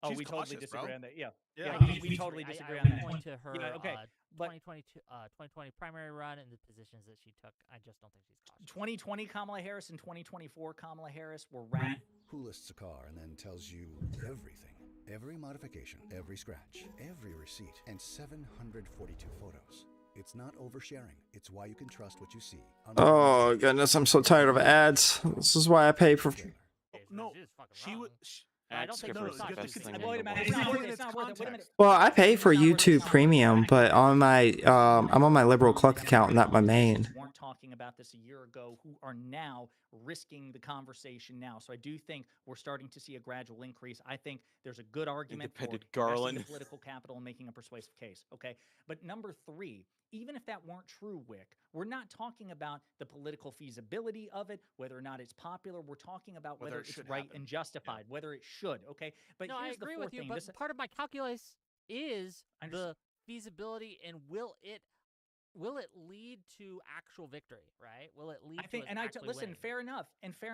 B: Oh,
D: She's
B: we totally
D: cautious,
B: disagree
D: bro.
B: on that. Yeah,
D: Yeah.
B: we totally disagree
C: I
B: on
C: would
B: that.
C: point to her
B: Yeah, okay, but
C: 2020 primary run and the positions that she took. I just don't think she's cautious.
B: 2020 Kamala Harris and 2024 Kamala Harris were wrapped.
L: Who lists a car and then tells you everything? Every modification, every scratch, every receipt, and 742 photos. It's not oversharing. It's why you can trust what you see.
A: Oh goodness, I'm so tired of ads. This is why I pay for.
D: No,
C: She was fucking
D: she
C: wrong.
D: would.
C: I don't think
I: Skipper
C: it's
I: is the
C: not
I: best
C: just-
I: thing in
B: Wait a
I: the
B: minute,
I: world.
B: it's not worth it. It's not worth it. Wait a minute.
A: Well, I pay for
B: It's not worth it,
A: YouTube
B: it's not worth it.
A: Premium, but on my I'm on my liberal cluck account, not my main.
B: Weren't talking about this a year ago, who are now risking the conversation now. So I do think we're starting to see a gradual increase. I think there's a good argument for
I: Independent
B: investing
I: Garland.
B: in political capital and making a persuasive case. Okay, but number 3, even if that weren't true, Wick, we're not talking about the political feasibility of it, whether or not it's popular. We're talking about
D: Whether
B: whether
D: it
B: it's
D: should
B: right
D: happen.
B: and justified, whether it should. Okay, but
C: No, I
B: here's
C: agree
B: the
C: with
B: fourth
C: you,
B: thing.
C: but
B: This-
C: part of my calculus is
B: I
C: the feasibility and will it lead to actual victory, right? Will it lead
B: I think,
C: to us
B: and
C: actually
B: listen,
C: winning?
B: fair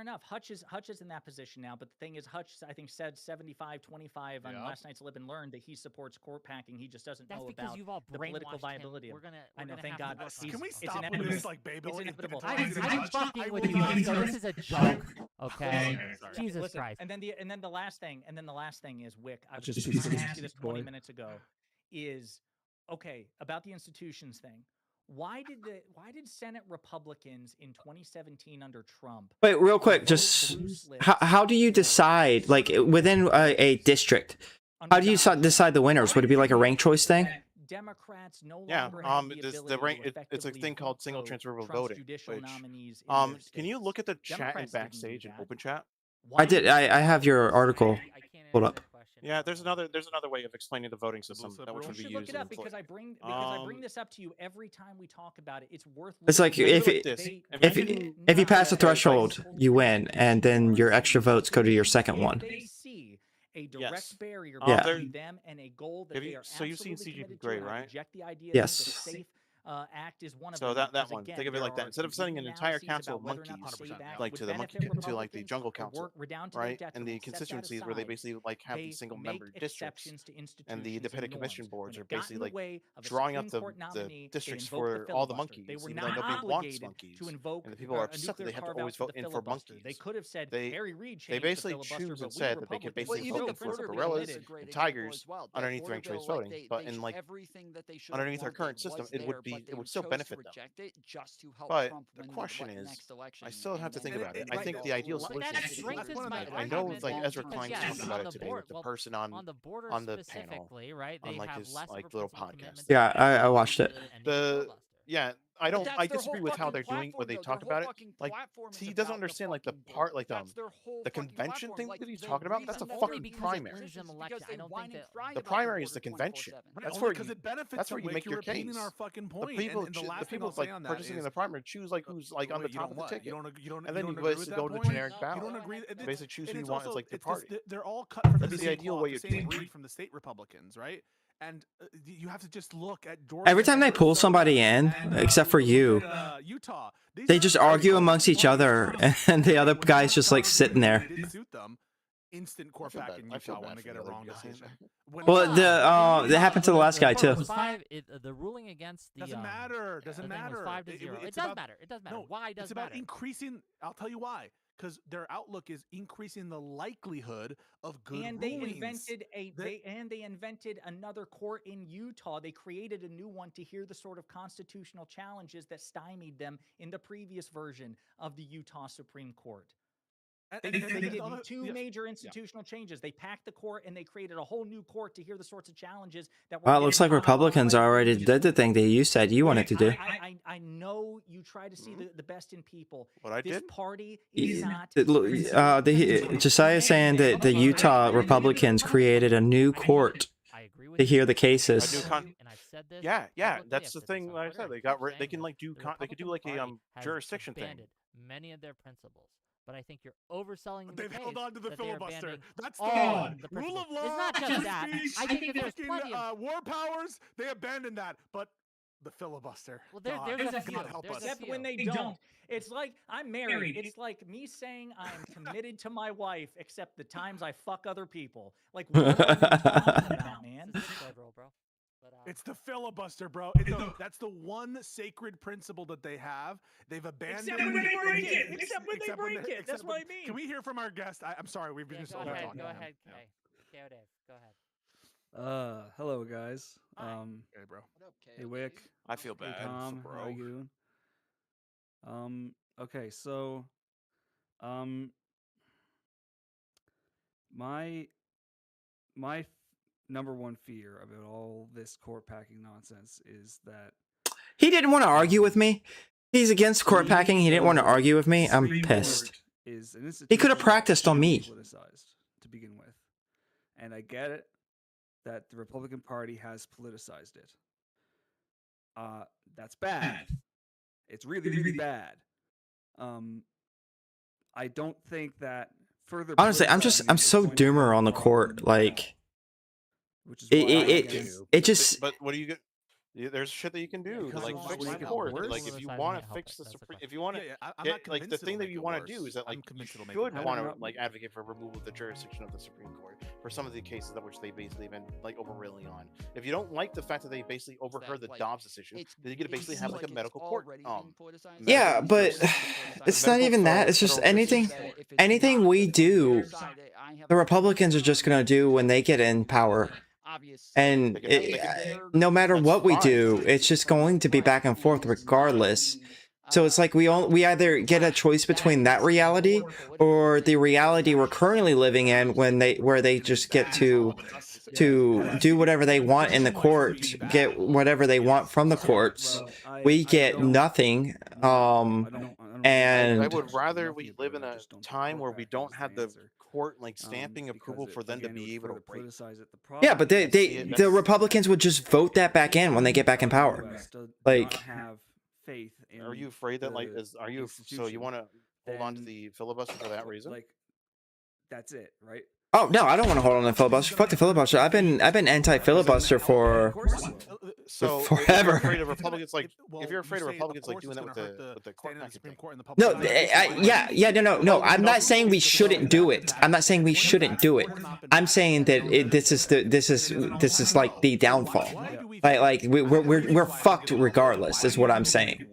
B: enough. Hutch is in that position now, but the thing is, Hutch, I think, said 75-25 on
D: Yep.
B: last night's Live and Learn that he supports court packing. He just doesn't
C: That's
B: know
C: because
B: about
C: you've all
B: the political
C: brainwashed him.
B: viability of
C: We're
B: it.
C: gonna,
B: I
C: we're
B: know,
C: gonna
B: thank
C: have to
B: God.
C: work on
D: Can we
C: this.
B: It's
D: stop with
B: inevitable.
D: this like
B: It's
D: Beyblade?
B: inevitable.
C: I'm fucking
D: I
C: with
D: will
C: you,
D: not
C: Disco.
D: start-
C: This is a joke, okay?
D: Sorry.
C: Jesus
B: Listen,
C: Christ.
B: and then the last thing is Wick. I was
G: Just
B: just
G: a piece of
B: going to ask you this 20
G: boy.
B: minutes ago. Is okay about the institutions thing. Why did Senate Republicans in 2017 under Trump?
A: Wait, real quick,
B: vote
A: just
B: loose lips
A: how do you
B: for
A: decide, like within a district?
B: under
A: How do you
B: Donald
A: decide the winners? Would it be like a ranked choice thing?
B: that Democrats no
I: Yeah,
B: longer have the
I: this,
B: ability
I: the rank,
B: to
I: it's a
B: effectively
I: thing called
B: veto
I: single transferable
B: Trump's
I: voting.
B: judicial
I: Which,
B: nominees in their
I: can you
B: states.
I: look at the chat in
B: Democrats didn't do
I: backstage and
B: that.
I: open chat?
B: Why
A: I did.
B: didn't
A: I have your article.
C: I can't
A: Hold
C: answer
A: up.
C: that question.
G: Yeah, there's another way of explaining the voting system
D: slip
G: that which
D: rule?
G: would be
B: You should
G: used.
B: look it up
G: in
B: because I bring this up to you every time we talk about it. It's worth.
A: It's like
B: looking
A: if
B: at.
A: it,
B: They
A: if
B: did
A: it,
B: it
A: if you
B: not
A: pass the
B: as a
A: threshold,
B: whole
A: you win, and then your extra votes go to your second
B: if
A: one.
B: they see a direct
G: Yes.
B: barrier
A: Yeah.
B: between them and a goal that they are
G: so you've seen
B: absolutely
G: CGP
B: committed
G: Grey,
B: to, and I
G: right?
B: reject the idea
A: Yes.
B: that the SAFE Act is one of
G: So
B: them.
G: that
B: because,
G: one,
B: again,
G: think of it
B: there
G: like that.
B: are
G: Instead of sending an
B: competing
G: entire
B: analyses
G: council
B: about
G: of
B: whether or not
G: monkeys,
B: the SAFE Act
G: like
B: would
G: to the
B: benefit
G: to like the
B: Republicans
G: jungle
B: or
G: council,
B: we're down to
G: right?
B: their
G: And the
B: detriment. Set that
G: constituencies where they
B: aside.
G: basically like have
B: They
G: the single
B: make
G: member districts,
B: exceptions to institutions
G: and the independent
B: and
G: commission
B: norms.
G: boards
B: When
G: are
B: it got in
G: basically
B: the
G: like
B: way of a
G: drawing up
B: Supreme Court
G: the
B: nominee, they
G: districts
B: invoked
G: for all the
B: filibuster. They
G: monkeys,
B: were
G: even though
B: not
G: nobody wants
B: obligated
G: monkeys,
B: to invoke
G: and the people are upset that they have to always vote in for
B: filibuster.
G: monkeys.
B: They could have said
G: They
B: Harry Reid
G: they
B: changed
G: basically
B: the filibuster,
G: choose
B: but
G: instead
B: we
G: that they could
B: Republicans
G: basically
B: still
G: vote for
B: principally
G: gorillas
B: committed.
G: and tigers underneath ranked choice voting, but in like
E: everything that they should
G: underneath our current system, it would still benefit them.
E: It just to help
G: But
E: Trump
G: the
E: win
G: question
E: the
G: is,
E: next election.
G: I still have to think about it. I
D: right,
G: think the ideal solution
C: that
G: is
C: strengthens my
G: I know,
C: argument,
G: like
C: though,
G: Ezra
C: because,
G: Klein
C: yes,
G: talked about
C: on
G: it
C: the
G: today
C: board,
G: with the
C: well,
G: person
C: on the border
G: on the panel,
C: specifically, right? They
G: on like
C: have
G: his
C: less of a
G: like little
C: principled
G: podcast.
C: commitment to
A: Yeah,
C: defend
A: I watched it.
C: and
G: The
C: filibuster.
G: yeah, I disagree with how they're doing when they talk about it. Like he doesn't understand like the part like the convention thing that he's talking about. That's a
C: Only
G: fucking
C: because it
G: primary.
C: wins them election. I don't think that
G: The primary is the convention. That's
D: only
G: where
D: because
G: you,
D: it benefits
G: that's where
D: them,
G: you
D: Wick,
G: make
D: you're
G: your
D: repeating
G: case.
D: our fucking
G: The
D: point.
G: people,
D: and the
G: the
D: last thing
G: people
D: I'll say
G: like
D: on that
G: participating in
D: is,
G: the primary choose like who's like on the
D: wait, you
G: top
D: don't
G: of the
D: what?
G: ticket.
D: You don't
G: And
D: you
G: then
D: don't
G: you
D: agree with
G: basically
D: that
G: go to
D: point?
G: generic
D: You
G: ballot.
D: don't agree?
G: You basically choose who
D: And
G: you
D: it's
G: want as
D: also
G: like your
D: it's
G: party.
D: they're all cut from
G: That'd
D: the
G: be the
D: same
G: ideal
D: cloth,
G: way
D: the
G: of
D: same
G: doing
D: breed
G: it.
D: from the state Republicans, right? And you have to just look at Georgia.
A: Every time they pull somebody in, except for you,
D: Utah,
A: they just argue amongst each other, and the other guy's just like sitting there.
D: Did suit them. Instant court back in Utah when they get a wrong decision.
A: Well, that happened to the last guy too.
C: The ruling against the
D: doesn't matter. Doesn't matter.
C: 5-0. It does matter. It does matter.
D: No,
C: Why does
D: it's about
C: matter?
D: increasing. I'll tell you why. Because their outlook is increasing the likelihood of good
B: and
D: rulings.
B: They invented another court in Utah. They created a new one to hear the sort of constitutional challenges that stymied them in the previous version of the Utah Supreme Court. They did two major institutional changes. They packed the court and they created a whole new court to hear the sorts of challenges that were.
A: Well, it looks like Republicans already did the thing that you said you wanted to do.
B: I know you try to see the best in people.
G: What I
B: this
G: did?
B: party is not.
A: Josiah's saying that the Utah Republicans created a new court to hear the cases.
C: And I've said this.
G: Yeah, that's the thing. Like I said, they can like do they could do like a jurisdiction thing.
C: Many of their principles. But I think you're overselling the
D: They've
C: case
D: held on to the
C: that
D: filibuster. That's the
C: all
D: one.
C: the
D: Rule of law.
C: It's not just that. I think that there's plenty of
D: war powers. They abandoned that, but the filibuster.
C: Well, there's a few.
B: Except when they don't. It's like I'm married. It's like me saying I'm committed to my wife, except the times I fuck other people. Like, what are you talking about, man?
D: It's the filibuster, bro. That's the one sacred principle that they have. They've abandoned.
B: Except when they break it. Except when they break it. That's what I mean.
D: Can we hear from our guest? I'm sorry, we've been just
C: go
D: over
C: ahead,
D: talking.
C: Go ahead, Kay. KO Dave, go ahead.
M: Hello guys.
D: Hey, bro.
E: What up, Kay?
M: Hey Wick.
I: I feel bad.
M: Hey Tom,
I: bro.
M: how are you? Okay, so my number one fear about all this court packing nonsense is that
A: he didn't want to argue with me. He's against court packing. He didn't want to argue with me. I'm pissed. He could have practiced on me.
M: Politicized to begin with, and I get it that the Republican Party has politicized it. That's bad. It's really, really bad. I don't think that further.
A: Honestly, I'm so doomer on the court. Like,
M: which is
A: it just.
G: But what do you get? There's shit that you can do to like fix the court. Like if you want to fix the Supreme, if you want to, like the thing that you want to do is that like you should want to like advocate for removal of the jurisdiction of the Supreme Court for some of the cases that which they basically been like overruling on. If you don't like the fact that they basically overheard the Dobbs decision, then you get to basically have like a medical court.
A: Yeah, but it's not even that. It's just anything we do, the Republicans are just gonna do when they get in power. And no matter what we do, it's just going to be back and forth regardless. So it's like we either get a choice between that reality or the reality we're currently living in where they just get to do whatever they want in the court, get whatever they want from the courts. We get nothing. And
G: I would rather we live in a time where we don't have the
I: court like stamping approval for them to be able to break.
A: Yeah, but the Republicans would just vote that back in when they get back in power. Like,
M: have faith in.
I: Are you afraid that so you want to hold on to the filibuster for that reason?
M: Like, that's it, right?
A: oh no, I don't want to hold on to the filibuster. Fuck the filibuster. I've been anti-filibuster for forever.
I: If you're afraid of Republicans, if you're afraid of Republicans doing that with the court thing.
A: No, no. I'm not saying we shouldn't do it. I'm not saying we shouldn't do it. I'm saying that this is like the downfall. Like we're fucked regardless. Is what I'm saying.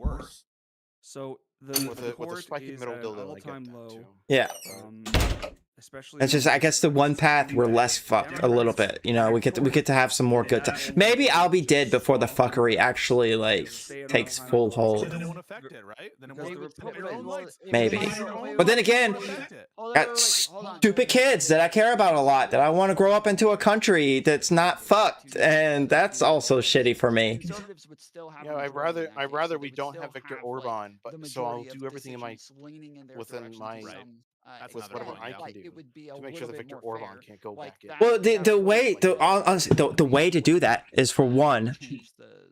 M: So
I: with the spiky middle dildo, I get that too.
A: Yeah.
M: Especially
A: it's just, I guess, the one path we're less fucked a little bit. You know, we get to have some more good time. Maybe I'll be dead before the fuckery actually takes full hold. Maybe, but then again, got stupid kids that I care about a lot that I want to grow up into a country that's not fucked, and that's also shitty for me.
I: Yeah, I'd rather we don't have Viktor Orban, but so I'll do everything in within my. With whatever I can do to make sure that Viktor Orban can't go back in.
A: Well, the way to do that is, for one,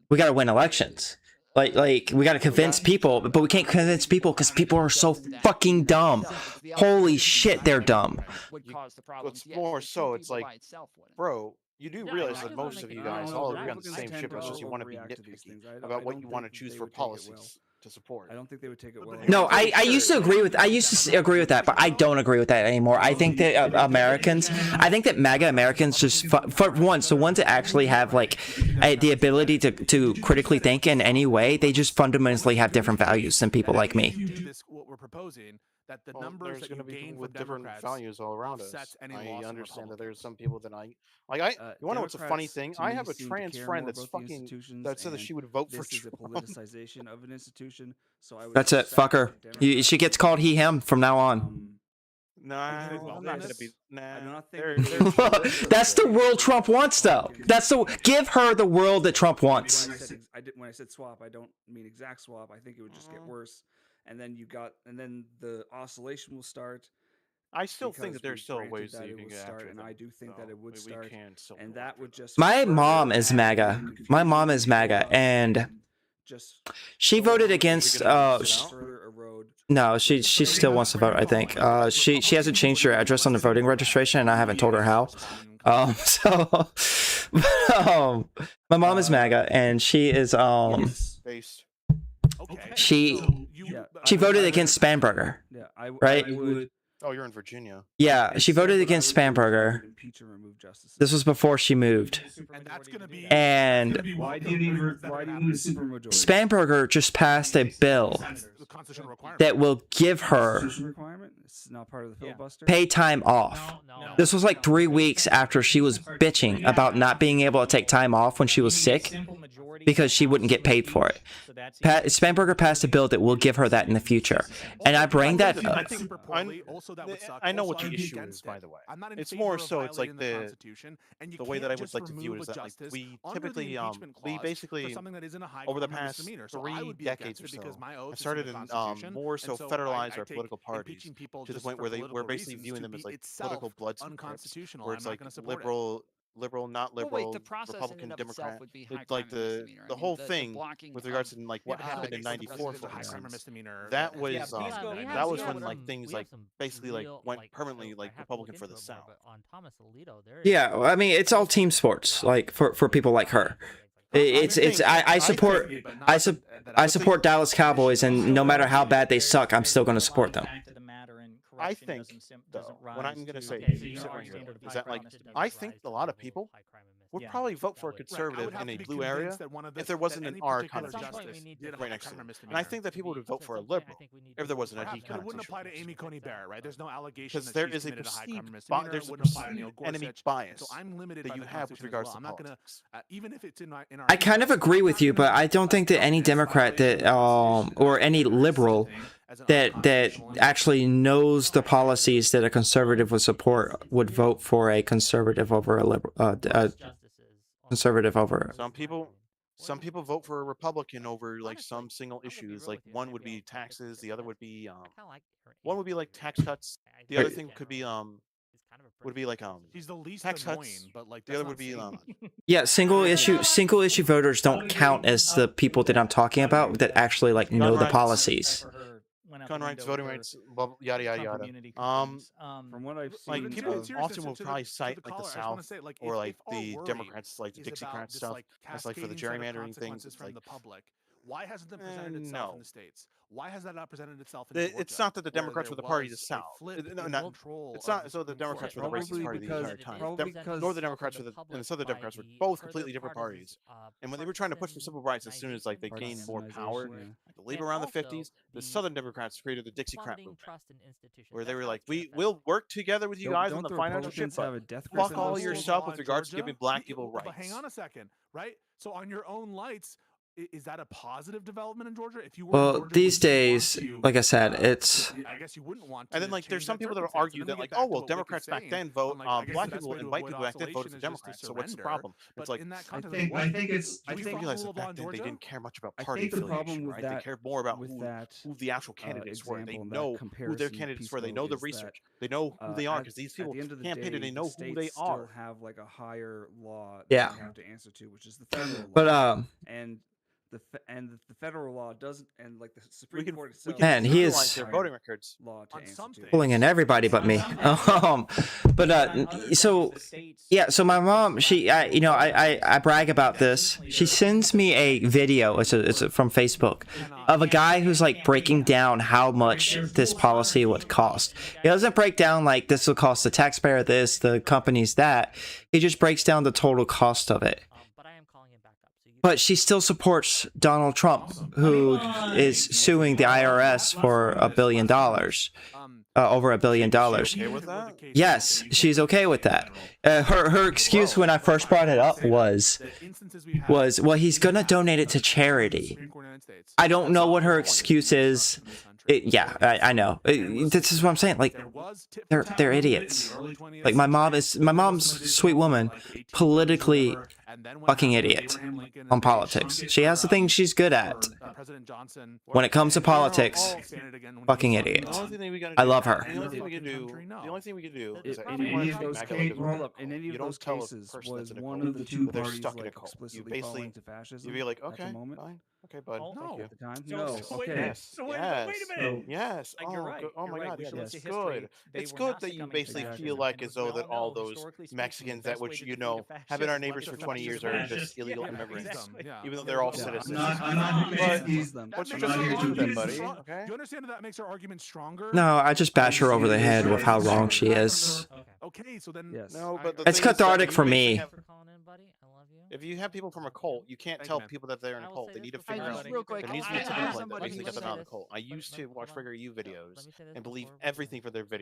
A: we got to win elections. Like we got to convince people, but we can't convince people because people are so fucking dumb. Holy shit, they're dumb.
I: It's more so, it's like, bro, you do realize that most of you guys all agree on the same ship. It's just you want to be nitpicky about what you want to choose for policies to support.
M: I don't think they would take it well.
A: No, I used to agree with that, but I don't agree with that anymore. I think that MAGA Americans just for ones that actually have the ability to critically think in any way, they just fundamentally have different values than people like me.
D: What we're proposing, that the numbers that you gain
I: with
D: from
I: different
D: Democrats
I: values all around us.
D: I
I: understand that there's some people that you want to know what's a funny thing? I have a trans friend that said that she would vote for Trump.
M: Politicization of an institution. So I would
A: That's it. Fuck her. She gets called he, him from now on.
I: I'm not gonna be.
M: I do not think
A: that's the world Trump wants, though. Give her the world that Trump wants.
M: When I said swap, I don't mean exact swap. I think it would just get worse. And then the oscillation will start.
I: I still think that there's still ways that it
M: will start, and I do think that it would start. And that would just.
A: My mom is MAGA. My mom is MAGA, and she voted against. No, she still wants to vote. I think she hasn't changed her address on the voting registration, and I haven't told her how. My mom is MAGA, and she is she voted against Spanberger.
M: Yeah,
A: right?
I: Oh, you're in Virginia.
A: Yeah, she voted against Spanberger. This was before she moved. And
M: why do you need a supermajority?
A: Spanberger just passed a bill that will give her pay time off. This was like 3 weeks after she was bitching about not being able to take time off when she was sick because she wouldn't get paid for it. Spanberger passed a bill that will give her that in the future. And I bring that up.
I: I know what the issue is, by the way. It's more so, it's like the way that I would like to view it is that we typically, we basically, over the past 3 decades or so, have started to more so federalize our political parties to the point where we're basically viewing them as like political blood scripts, where it's like liberal, not liberal, Republican, Democrat, like the whole thing with regards to like what happened in '94, for instance. That was when things basically went permanently Republican for the South.
A: Yeah, I mean it's all team sports, like for people like her. I support Dallas Cowboys, and no matter how bad they suck, I'm still going to support them.
I: I think, though, what I'm going to say is that, I think a lot of people would probably vote for a conservative in a blue area if there wasn't an R connotation right next to it. And I think that people would vote for a liberal if there wasn't a D connotation.
D: It wouldn't apply to Amy Coney Barrett, right? There's no allegation
I: because there is a perceived enemy bias that you have with regards to politics.
D: Even if it's in our
A: I kind of agree with you, but I don't think that any Democrat that or any liberal that actually knows the policies that a conservative would support would vote for a conservative over a liberal. Conservative over.
I: Some people vote for a Republican over some single issues. Like one would be taxes, the other would be one would be like tax cuts. The other thing could be would be like
D: He's the least
I: tax
D: annoying,
I: cuts.
D: but like
I: The other would be
A: Yeah, single issue voters don't count as the people that I'm talking about that actually like know the policies.
I: Gun rights, voting rights, yada yada yada.
M: From what I've seen,
I: like people
D: serious
I: often will
D: to
I: probably
D: the
I: cite like the
D: caller, I just wanna
I: South
D: say, like,
I: or
D: if
I: like
D: our
I: the
D: worry
I: Democrats, like the
D: is about
I: Dixiecrat
D: this,
I: stuff.
D: like,
I: That's like for the
D: cascading set of
I: gerrymandering things.
D: consequences
I: It's
D: from
I: like
D: the public. Why hasn't it presented itself in
I: no.
D: the states? Why has that not presented itself in Georgia?
I: It's not that the
D: where
I: Democrats were
D: there
I: the party of the
D: was a
I: South.
D: flip
I: No,
D: in
I: not.
D: control
I: It's
D: of
I: not.
D: the
I: So the
D: Supreme Court?
I: Democrats were the racist party the entire time.
C: Probably
I: Nor the Democrats were and the Southern Democrats were both completely different parties. And when they were trying to push for civil rights, as soon as like they gained more power, I believe around the 50s, the Southern Democrats created the Dixiecrat movement, where they were like, we'll work together with you guys on the financial shit, but fuck all your stuff with regards to giving black people rights.
D: But hang on a second, right? So on your own lights, is that a positive development in Georgia? If you were in
A: Well,
D: Georgia,
A: these days, like I said, it's.
D: I guess you wouldn't want.
I: And then like there's some people that argue that like, oh well, Democrats back then vote, black people and white people back then voted for Democrats. So what's the problem? It's like
M: I think it's.
I: I think realize that back then they didn't care much about party affiliation, right? They cared more about who the actual candidates were. They know who their candidates were. They know the research. They know who they are because these people campaign and they know who they are.
M: Have like a higher law
A: Yeah.
M: that you have to answer to, which is the federal law.
A: But
M: and the federal law doesn't, and like the Supreme Court itself.
A: Man, he is
I: their voting records
M: law to answer to.
A: pulling in everybody but me. So yeah, so my mom, I brag about this. She sends me a video. It's from Facebook of a guy who's like breaking down how much this policy would cost. He doesn't break down like this will cost the taxpayer this, the companies that. He just breaks down the total cost of it. But she still supports Donald Trump, who is suing the IRS for $1 billion, over $1 billion.
I: Okay with that?
A: Yes, she's okay with that. Her excuse when I first brought it up was, well, he's gonna donate it to charity. I don't know what her excuse is. I know. This is what I'm saying. Like, they're idiots. Like my mom's sweet woman, politically fucking idiot on politics. She has the thing she's good at. When it comes to politics, fucking idiot. I love her.
I: The only thing we can do is that
M: In any of those cases, was one of the two parties
I: stuck in a
M: like
I: cult.
M: explicitly falling to fascism?
I: You'd be like,
M: at
I: okay,
M: the moment?
I: fine. Okay, bud.
D: No.
I: Thank you.
M: At the time?
D: So-
M: No.
D: so wait a
M: Okay.
D: minute. So wait a minute.
I: Yes.
B: You're right.
I: Oh my
B: You're right.
I: God.
B: We
I: Yeah,
B: should look
I: it's
B: to history.
I: good.
B: They
I: It's
B: were
I: good
B: not
I: that you
B: succumbing to
I: basically
B: fascism.
I: feel like
B: And
I: as though
B: we
I: that all
B: all know,
I: those
B: historically speaking,
I: Mexicans
B: the
I: that
B: best way
I: which
B: to
I: you
B: defeat
I: know
B: a
I: have been our
B: fascist
I: neighbors for
B: was
I: 20 years are
B: fascism.
I: just illegal
B: Yeah,
I: immigrants,
B: exactly.
I: even though they're all
M: Yeah,
I: citizens.
M: I'm not
I: But
M: against them.
I: what's
D: That
I: your
D: makes
I: justification
D: our
I: then,
D: argument
I: buddy?
D: strong-
I: Okay.
D: Do you understand that makes our argument stronger?
A: No, I just bash her over the head with how wrong she is.
D: Okay, so then
M: Yes.
I: No, but the
A: It's
I: thing is that
A: cathartic
I: you
A: for
I: basically
A: me.
I: have-
C: For calling in, buddy. I love you.
I: If you have people from a cult, you can't
D: Thank
I: tell
D: you, man.
I: people that they're in
C: I
I: a
C: will
I: cult.
C: say
I: They
C: this
I: need to
C: before
I: figure
C: we
I: out.
C: go.
E: real quick,
I: There needs to be a
E: I
I: tipping
E: have
I: point that
E: somebody
I: basically
E: who
I: got them out of the
C: says-
I: cult. I used to watch
C: hold on.
I: Figure You
C: Let
I: videos
C: me say this
I: and believe
C: before we
I: everything
C: go.
I: for their videos, and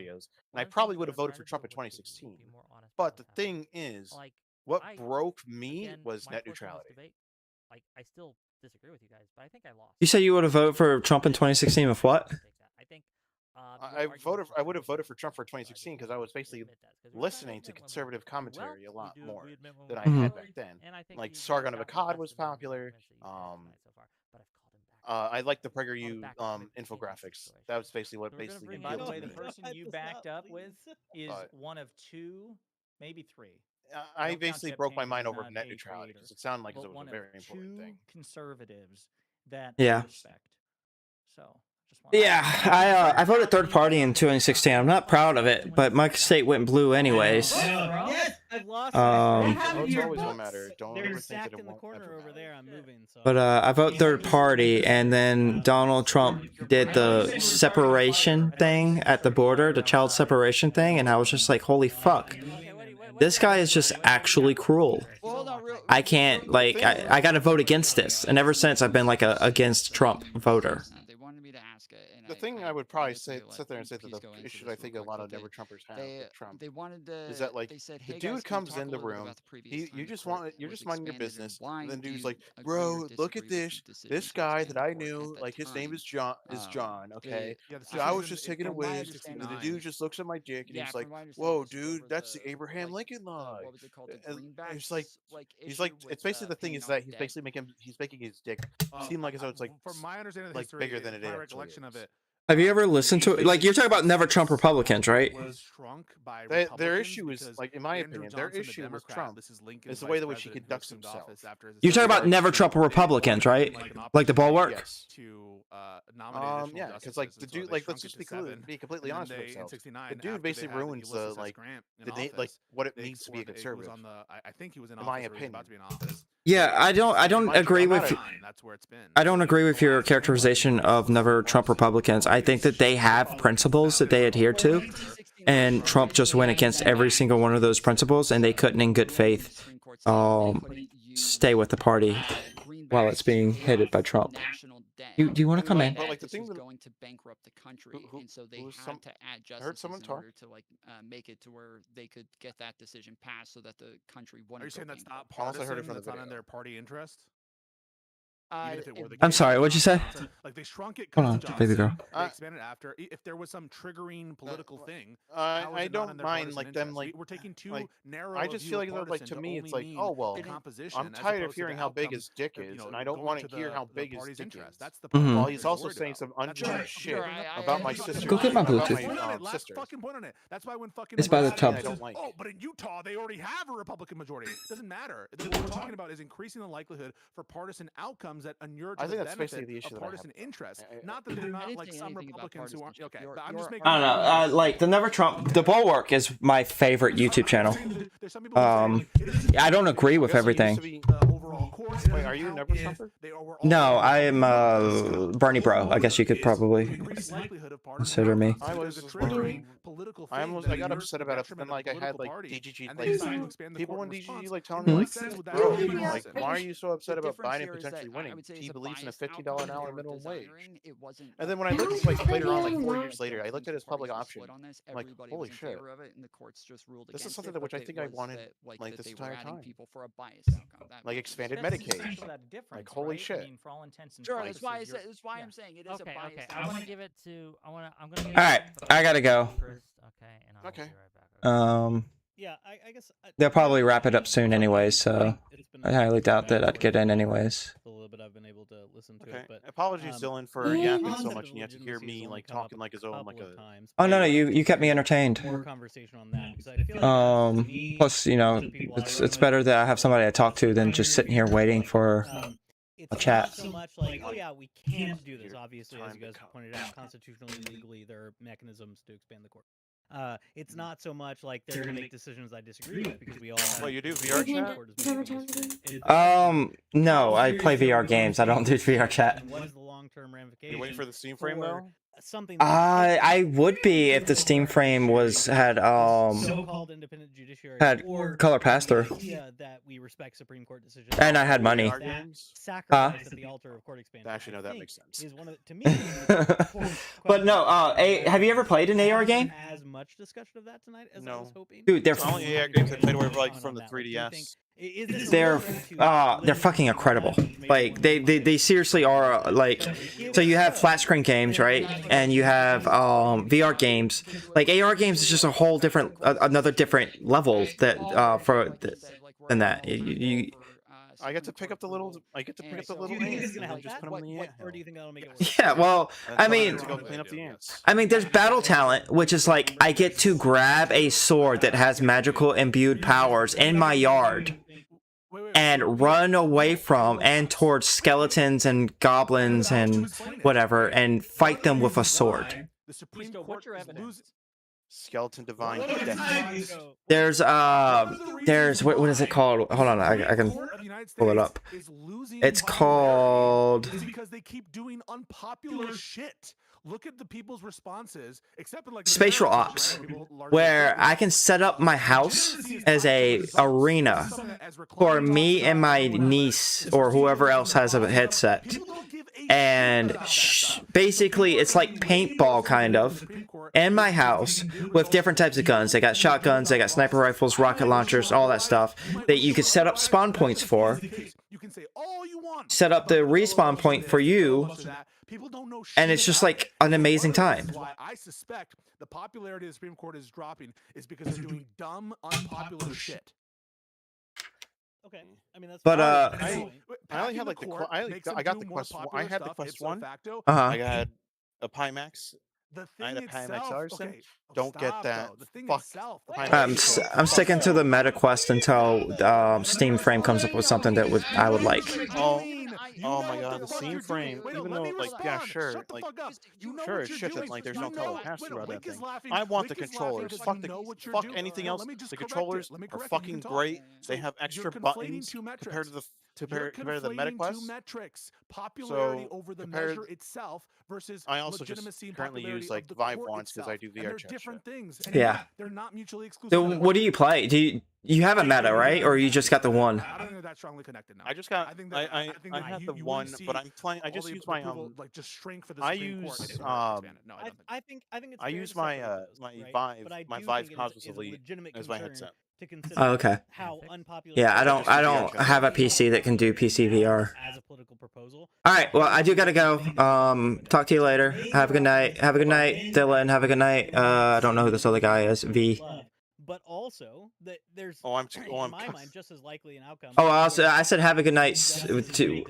C: One
I: I
C: thing
I: probably
C: that
I: would have
C: I'm
I: voted
C: trying
I: for
C: to
I: Trump
C: do
I: in
C: with you is
I: 2016.
C: be more honest
I: But
C: about
I: the
C: what's
I: thing
C: happening.
I: is,
C: Like,
I: what
C: I-
I: broke me
C: again,
I: was
C: my
I: net
C: portion of this
I: neutrality.
C: debate, like, I still disagree with you guys, but I think I lost.
A: You said you would have voted for Trump in 2016 with what?
C: I think
I: I would have voted for Trump for 2016 because I was basically listening to conservative commentary a lot more than I had back then. Like Sargon of Akkad was popular. I liked the PragerU infographics. That was basically what basically
B: And by the
I: appealed
B: way,
I: to
B: the
I: me.
B: person you backed up with is
I: But-
B: one of two, maybe three.
I: I
B: Don't count
I: basically
B: Jeff
I: broke my
B: Kennedy,
I: mind
B: he's
I: over
B: not
I: net
B: a
I: neutrality
B: creator,
I: because it sounded like
B: but
I: it was
B: one
I: a
B: of
I: very important
B: two
I: thing.
B: conservatives that
A: Yeah.
B: I respect. So just wanted to-
A: Yeah, I voted third party in 2016. I'm not proud of it, but my state went blue anyways.
N: Yes, I've lost.
I: Votes always will matter. Don't
N: They're
I: ever think that
N: stacked
I: it
N: in the
I: won't
N: corner
I: ever
N: over
I: matter.
N: there. I'm moving. So.
A: But I vote third party, and then Donald Trump did the separation thing at the border, the child separation thing, and I was just like, holy fuck. This guy is just actually cruel.
E: Well, hold on,
A: I can't, like, I gotta vote against this. And ever since, I've been like a against Trump voter.
E: They wanted me to ask it. And
I: The thing I would probably sit there and say that the issue I think a lot of never Trumpers have with Trump
E: They wanted to.
I: is that like
E: they said,
I: the
E: hey,
I: dude
E: guys, can we
I: comes
E: talk
I: in
E: a
I: the
E: little bit
I: room,
E: about the previous time
I: you
E: the
I: just
E: court
I: you're
E: was
I: just minding your
E: expanded and
I: business,
E: why
I: and then
E: do
I: dude's
E: you
I: like,
E: agree or
I: bro, look at
E: disagree with
I: this,
E: the decision
I: this
E: to
I: guy
E: expand
I: that
E: the
I: I
E: court
I: knew,
E: at that
I: like his name
E: time?
I: is John, okay?
D: Yeah, the
I: So I was
D: decision
I: just taking a
E: from my
I: whiz,
E: understanding,
I: and the
E: I-
I: dude just looks at my dick, and
E: Yeah,
I: he's like,
E: from my understanding,
I: whoa,
E: this is
I: dude,
E: over
I: that's the
E: the-
I: Abraham
E: like,
I: Lincoln lie.
E: what was it called? The
I: And
E: greenbacks.
I: it's like, he's like,
E: issue
I: it's
E: with,
I: basically the thing
E: paying
I: is
E: off
I: that he's
E: debt.
I: basically making his dick seem like as though it's like
D: from my understanding of the
I: like
D: history,
I: bigger than it
D: my
I: actually
D: recollection of
I: is.
D: it,
A: Have you ever listened to it? Like, you're talking about never Trump Republicans, right?
D: Was shrunk by
I: Their issue is, like, in my opinion, their issue with Trump is the way in which he conducts himself.
A: You're talking about never Trump Republicans, right? Like the Bulwark?
I: Yes. Yeah, because like the dude, like, let's just be completely honest with ourselves. The dude basically ruins the like what it means to be a conservative.
D: I think he was in
I: my
D: office, or he was about to be in office.
A: Yeah, I don't agree with.
D: That's where it's been.
A: I don't agree with your characterization of never Trump Republicans. I think that they have principles that they adhere to, and Trump just went against every single one of those principles, and they couldn't, in good faith, stay with the party while it's being headed by Trump. Do you want to come in?
E: But like the thing was going to bankrupt the country, and so they had to add justice in order to like make it to where they could get that decision passed, so that the country wouldn't.
D: Are you saying that's not
I: Also heard
D: partisan?
I: it from the
D: That's not in
I: video.
D: their party interest?
A: I'm sorry, what'd you say?
D: Like they shrunk it.
A: Hold on, baby girl.
D: They expanded after. If there was some triggering political thing,
I: I don't mind like them like
D: we're taking too
I: like,
D: narrow.
I: I just feel like to me it's like, oh well, I'm tired of hearing how big his dick is, and I don't want to hear how big his dick is.
D: That's the
A: Mhm.
I: While he's also saying some untrue shit about my sister.
A: Go get my
I: about
A: Bluetooth.
I: my sister.
D: Fucking point on it. That's why when fucking
A: It's by the tub.
I: I don't like.
D: Oh, but in Utah they already have a Republican majority. It doesn't matter. What we're talking about is increasing the likelihood for partisan outcomes that inure to
I: I think
D: the
I: that's basically
D: benefit
I: the issue
D: of
I: that I have.
D: partisan interests. Not that they're not like some Republicans who aren't. Okay, but I'm just making.
A: I don't know. Like the Never Trump, the Bulwark is my favorite YouTube channel. I don't agree with everything.
I: Wait, are you a Never Trumper?
A: No, I am Bernie bro. I guess you could probably consider me.
I: I got upset about it, but then like I had like DGG like people in DGG like telling me like, bro, like why are you so upset about Biden potentially winning? He believes in a $15 an hour minimum wage. And then when I looked like later on, like 4 years later, I looked at his public option. I'm like, holy shit. This is something that which I think I wanted like this entire time. Like expanded Medicaid. Like holy shit.
E: Sure, that's why I'm saying it is a bias.
C: Okay, I want to give it to. I'm gonna. Give
A: All right, I gotta go.
C: First, okay, and I'll
I: Okay.
C: be right back.
N: Yeah, I guess
A: They'll probably wrap it up soon anyways, so I highly doubt that I'd get in anyways.
N: A little bit I've been able to listen to
I: Okay.
N: it, but
I: Apologies, Dylan, for yapping so much, and you have to hear me like talking like as though I'm like a.
A: Oh no, you kept me entertained.
N: more conversation on that because I feel like to me,
A: Plus, you know, it's better that I have somebody to talk to than just sitting here waiting for
N: it's
A: a chat.
N: not so much like, oh yeah, we can't do this. Obviously, as you guys pointed out, constitutionally, legally, there are mechanisms to expand the court. It's not so much like they're going to make decisions I disagree with because we all.
I: What, you do VR chat?
A: No, I play VR games. I don't do VR chat.
N: And what is the long-term ramification?
I: You waiting for the Steam frame though?
N: Something.
A: I would be if the Steam frame had
N: so-called independent judiciary or
A: color pass-through.
N: That we respect Supreme Court decisions.
A: And I had money.
N: Sacrifice at the altar of court expansion.
I: Actually, no, that makes sense.
N: Is one of to me.
A: But no, have you ever played an AR game?
N: As much discussion of that tonight as I was hoping.
A: Dude, they're
I: the only AR games I played were like from the 3DS.
A: They're fucking incredible. Like they seriously are like. So you have flat screen games, right? And you have VR games. Like AR games is just a whole different, another different level that than that.
I: I get to pick up the little.
N: Do you think this is gonna help
I: just
N: that?
I: put them in the ant.
N: Or do you think that'll make it worse?
A: Yeah, well, I mean,
I: to go clean up the ants.
A: there's battle talent, which is like I get to grab a sword that has magical imbued powers in my yard and run away from and towards skeletons and goblins and whatever and fight them with a sword.
D: The Supreme Court is losing.
I: Skeleton Divine Death.
A: There's what is it called? Hold on, I can pull it up. It's called
D: because they keep doing unpopular shit. Look at the people's responses, except in like
A: Spatial Ops, where I can set up my house as a arena for me and my niece or whoever else has a headset. And basically, it's like paintball kind of in my house with different types of guns. They got shotguns, they got sniper rifles, rocket launchers, all that stuff that you could set up spawn points for. Set up the respawn point for you. And it's just like an amazing time.
D: Why I suspect the popularity of the Supreme Court is dropping is because they're doing dumb, unpopular shit.
N: Okay, I mean that's.
A: But
I: I only had like I got the Quest. I had the Quest 1.
A: Uh-huh.
I: I had a Pimax.
D: The
I: I had
D: thing
I: a Pimax
D: itself.
I: Arson.
D: Okay,
I: Don't get that.
D: Though. The thing
I: Fuck.
D: itself.
A: I'm sticking to the meta quest until Steam Frame comes up with something that I would like.
I: Oh my god, the Steam Frame. Even though, like, yeah, sure, like, sure, it's shit that like there's no color pass through that thing. I want the controllers. Fuck anything else. The controllers are fucking great. They have extra buttons compared to the compared to the meta quest.
D: Metrics, popularity over the measure itself versus
I: I also just currently use like Vive ones because I do VR chat.
D: Different things.
A: Yeah.
D: They're not mutually exclusive.
A: So what do you play? Do you have a meta, right? Or you just got the one?
D: I don't think that strongly connected now.
I: I just got. I had the one, but I'm playing. I just use my
D: like just shrink for the
I: I
D: Supreme
I: use
D: Court. No, I
N: think it's
I: I
N: fair
I: use
N: to
I: my
N: separate those,
I: my
N: right?
I: Vive
N: But I
I: my
N: do
I: Vive
N: think
I: Cosmos
N: it is a
I: Elite
N: legitimate
I: as my
N: concern
I: headset.
N: to consider
A: Oh, okay.
N: how unpopular.
A: Yeah, I
I: just
A: don't have a PC that can do PC VR.
N: As a political proposal.
A: All right, well, I do gotta go. Talk to you later. Have a good night. Have a good night, Dylan. Have a good night. I don't know who this other guy is. V.
N: But also that there's
I: in
N: my mind just as likely an outcome.
A: Oh, I said have a good night to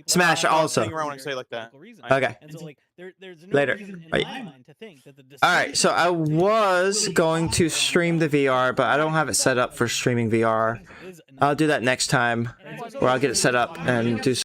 A: Smash also.
I: Hang around when I say like that.
A: Okay.
N: And so like there's no
A: Later.
N: reason in
A: Right.
N: my mind to think that the
A: All right, so I was going to stream the VR, but I don't have it set up for streaming VR. I'll do that next time, where I'll get it set up and do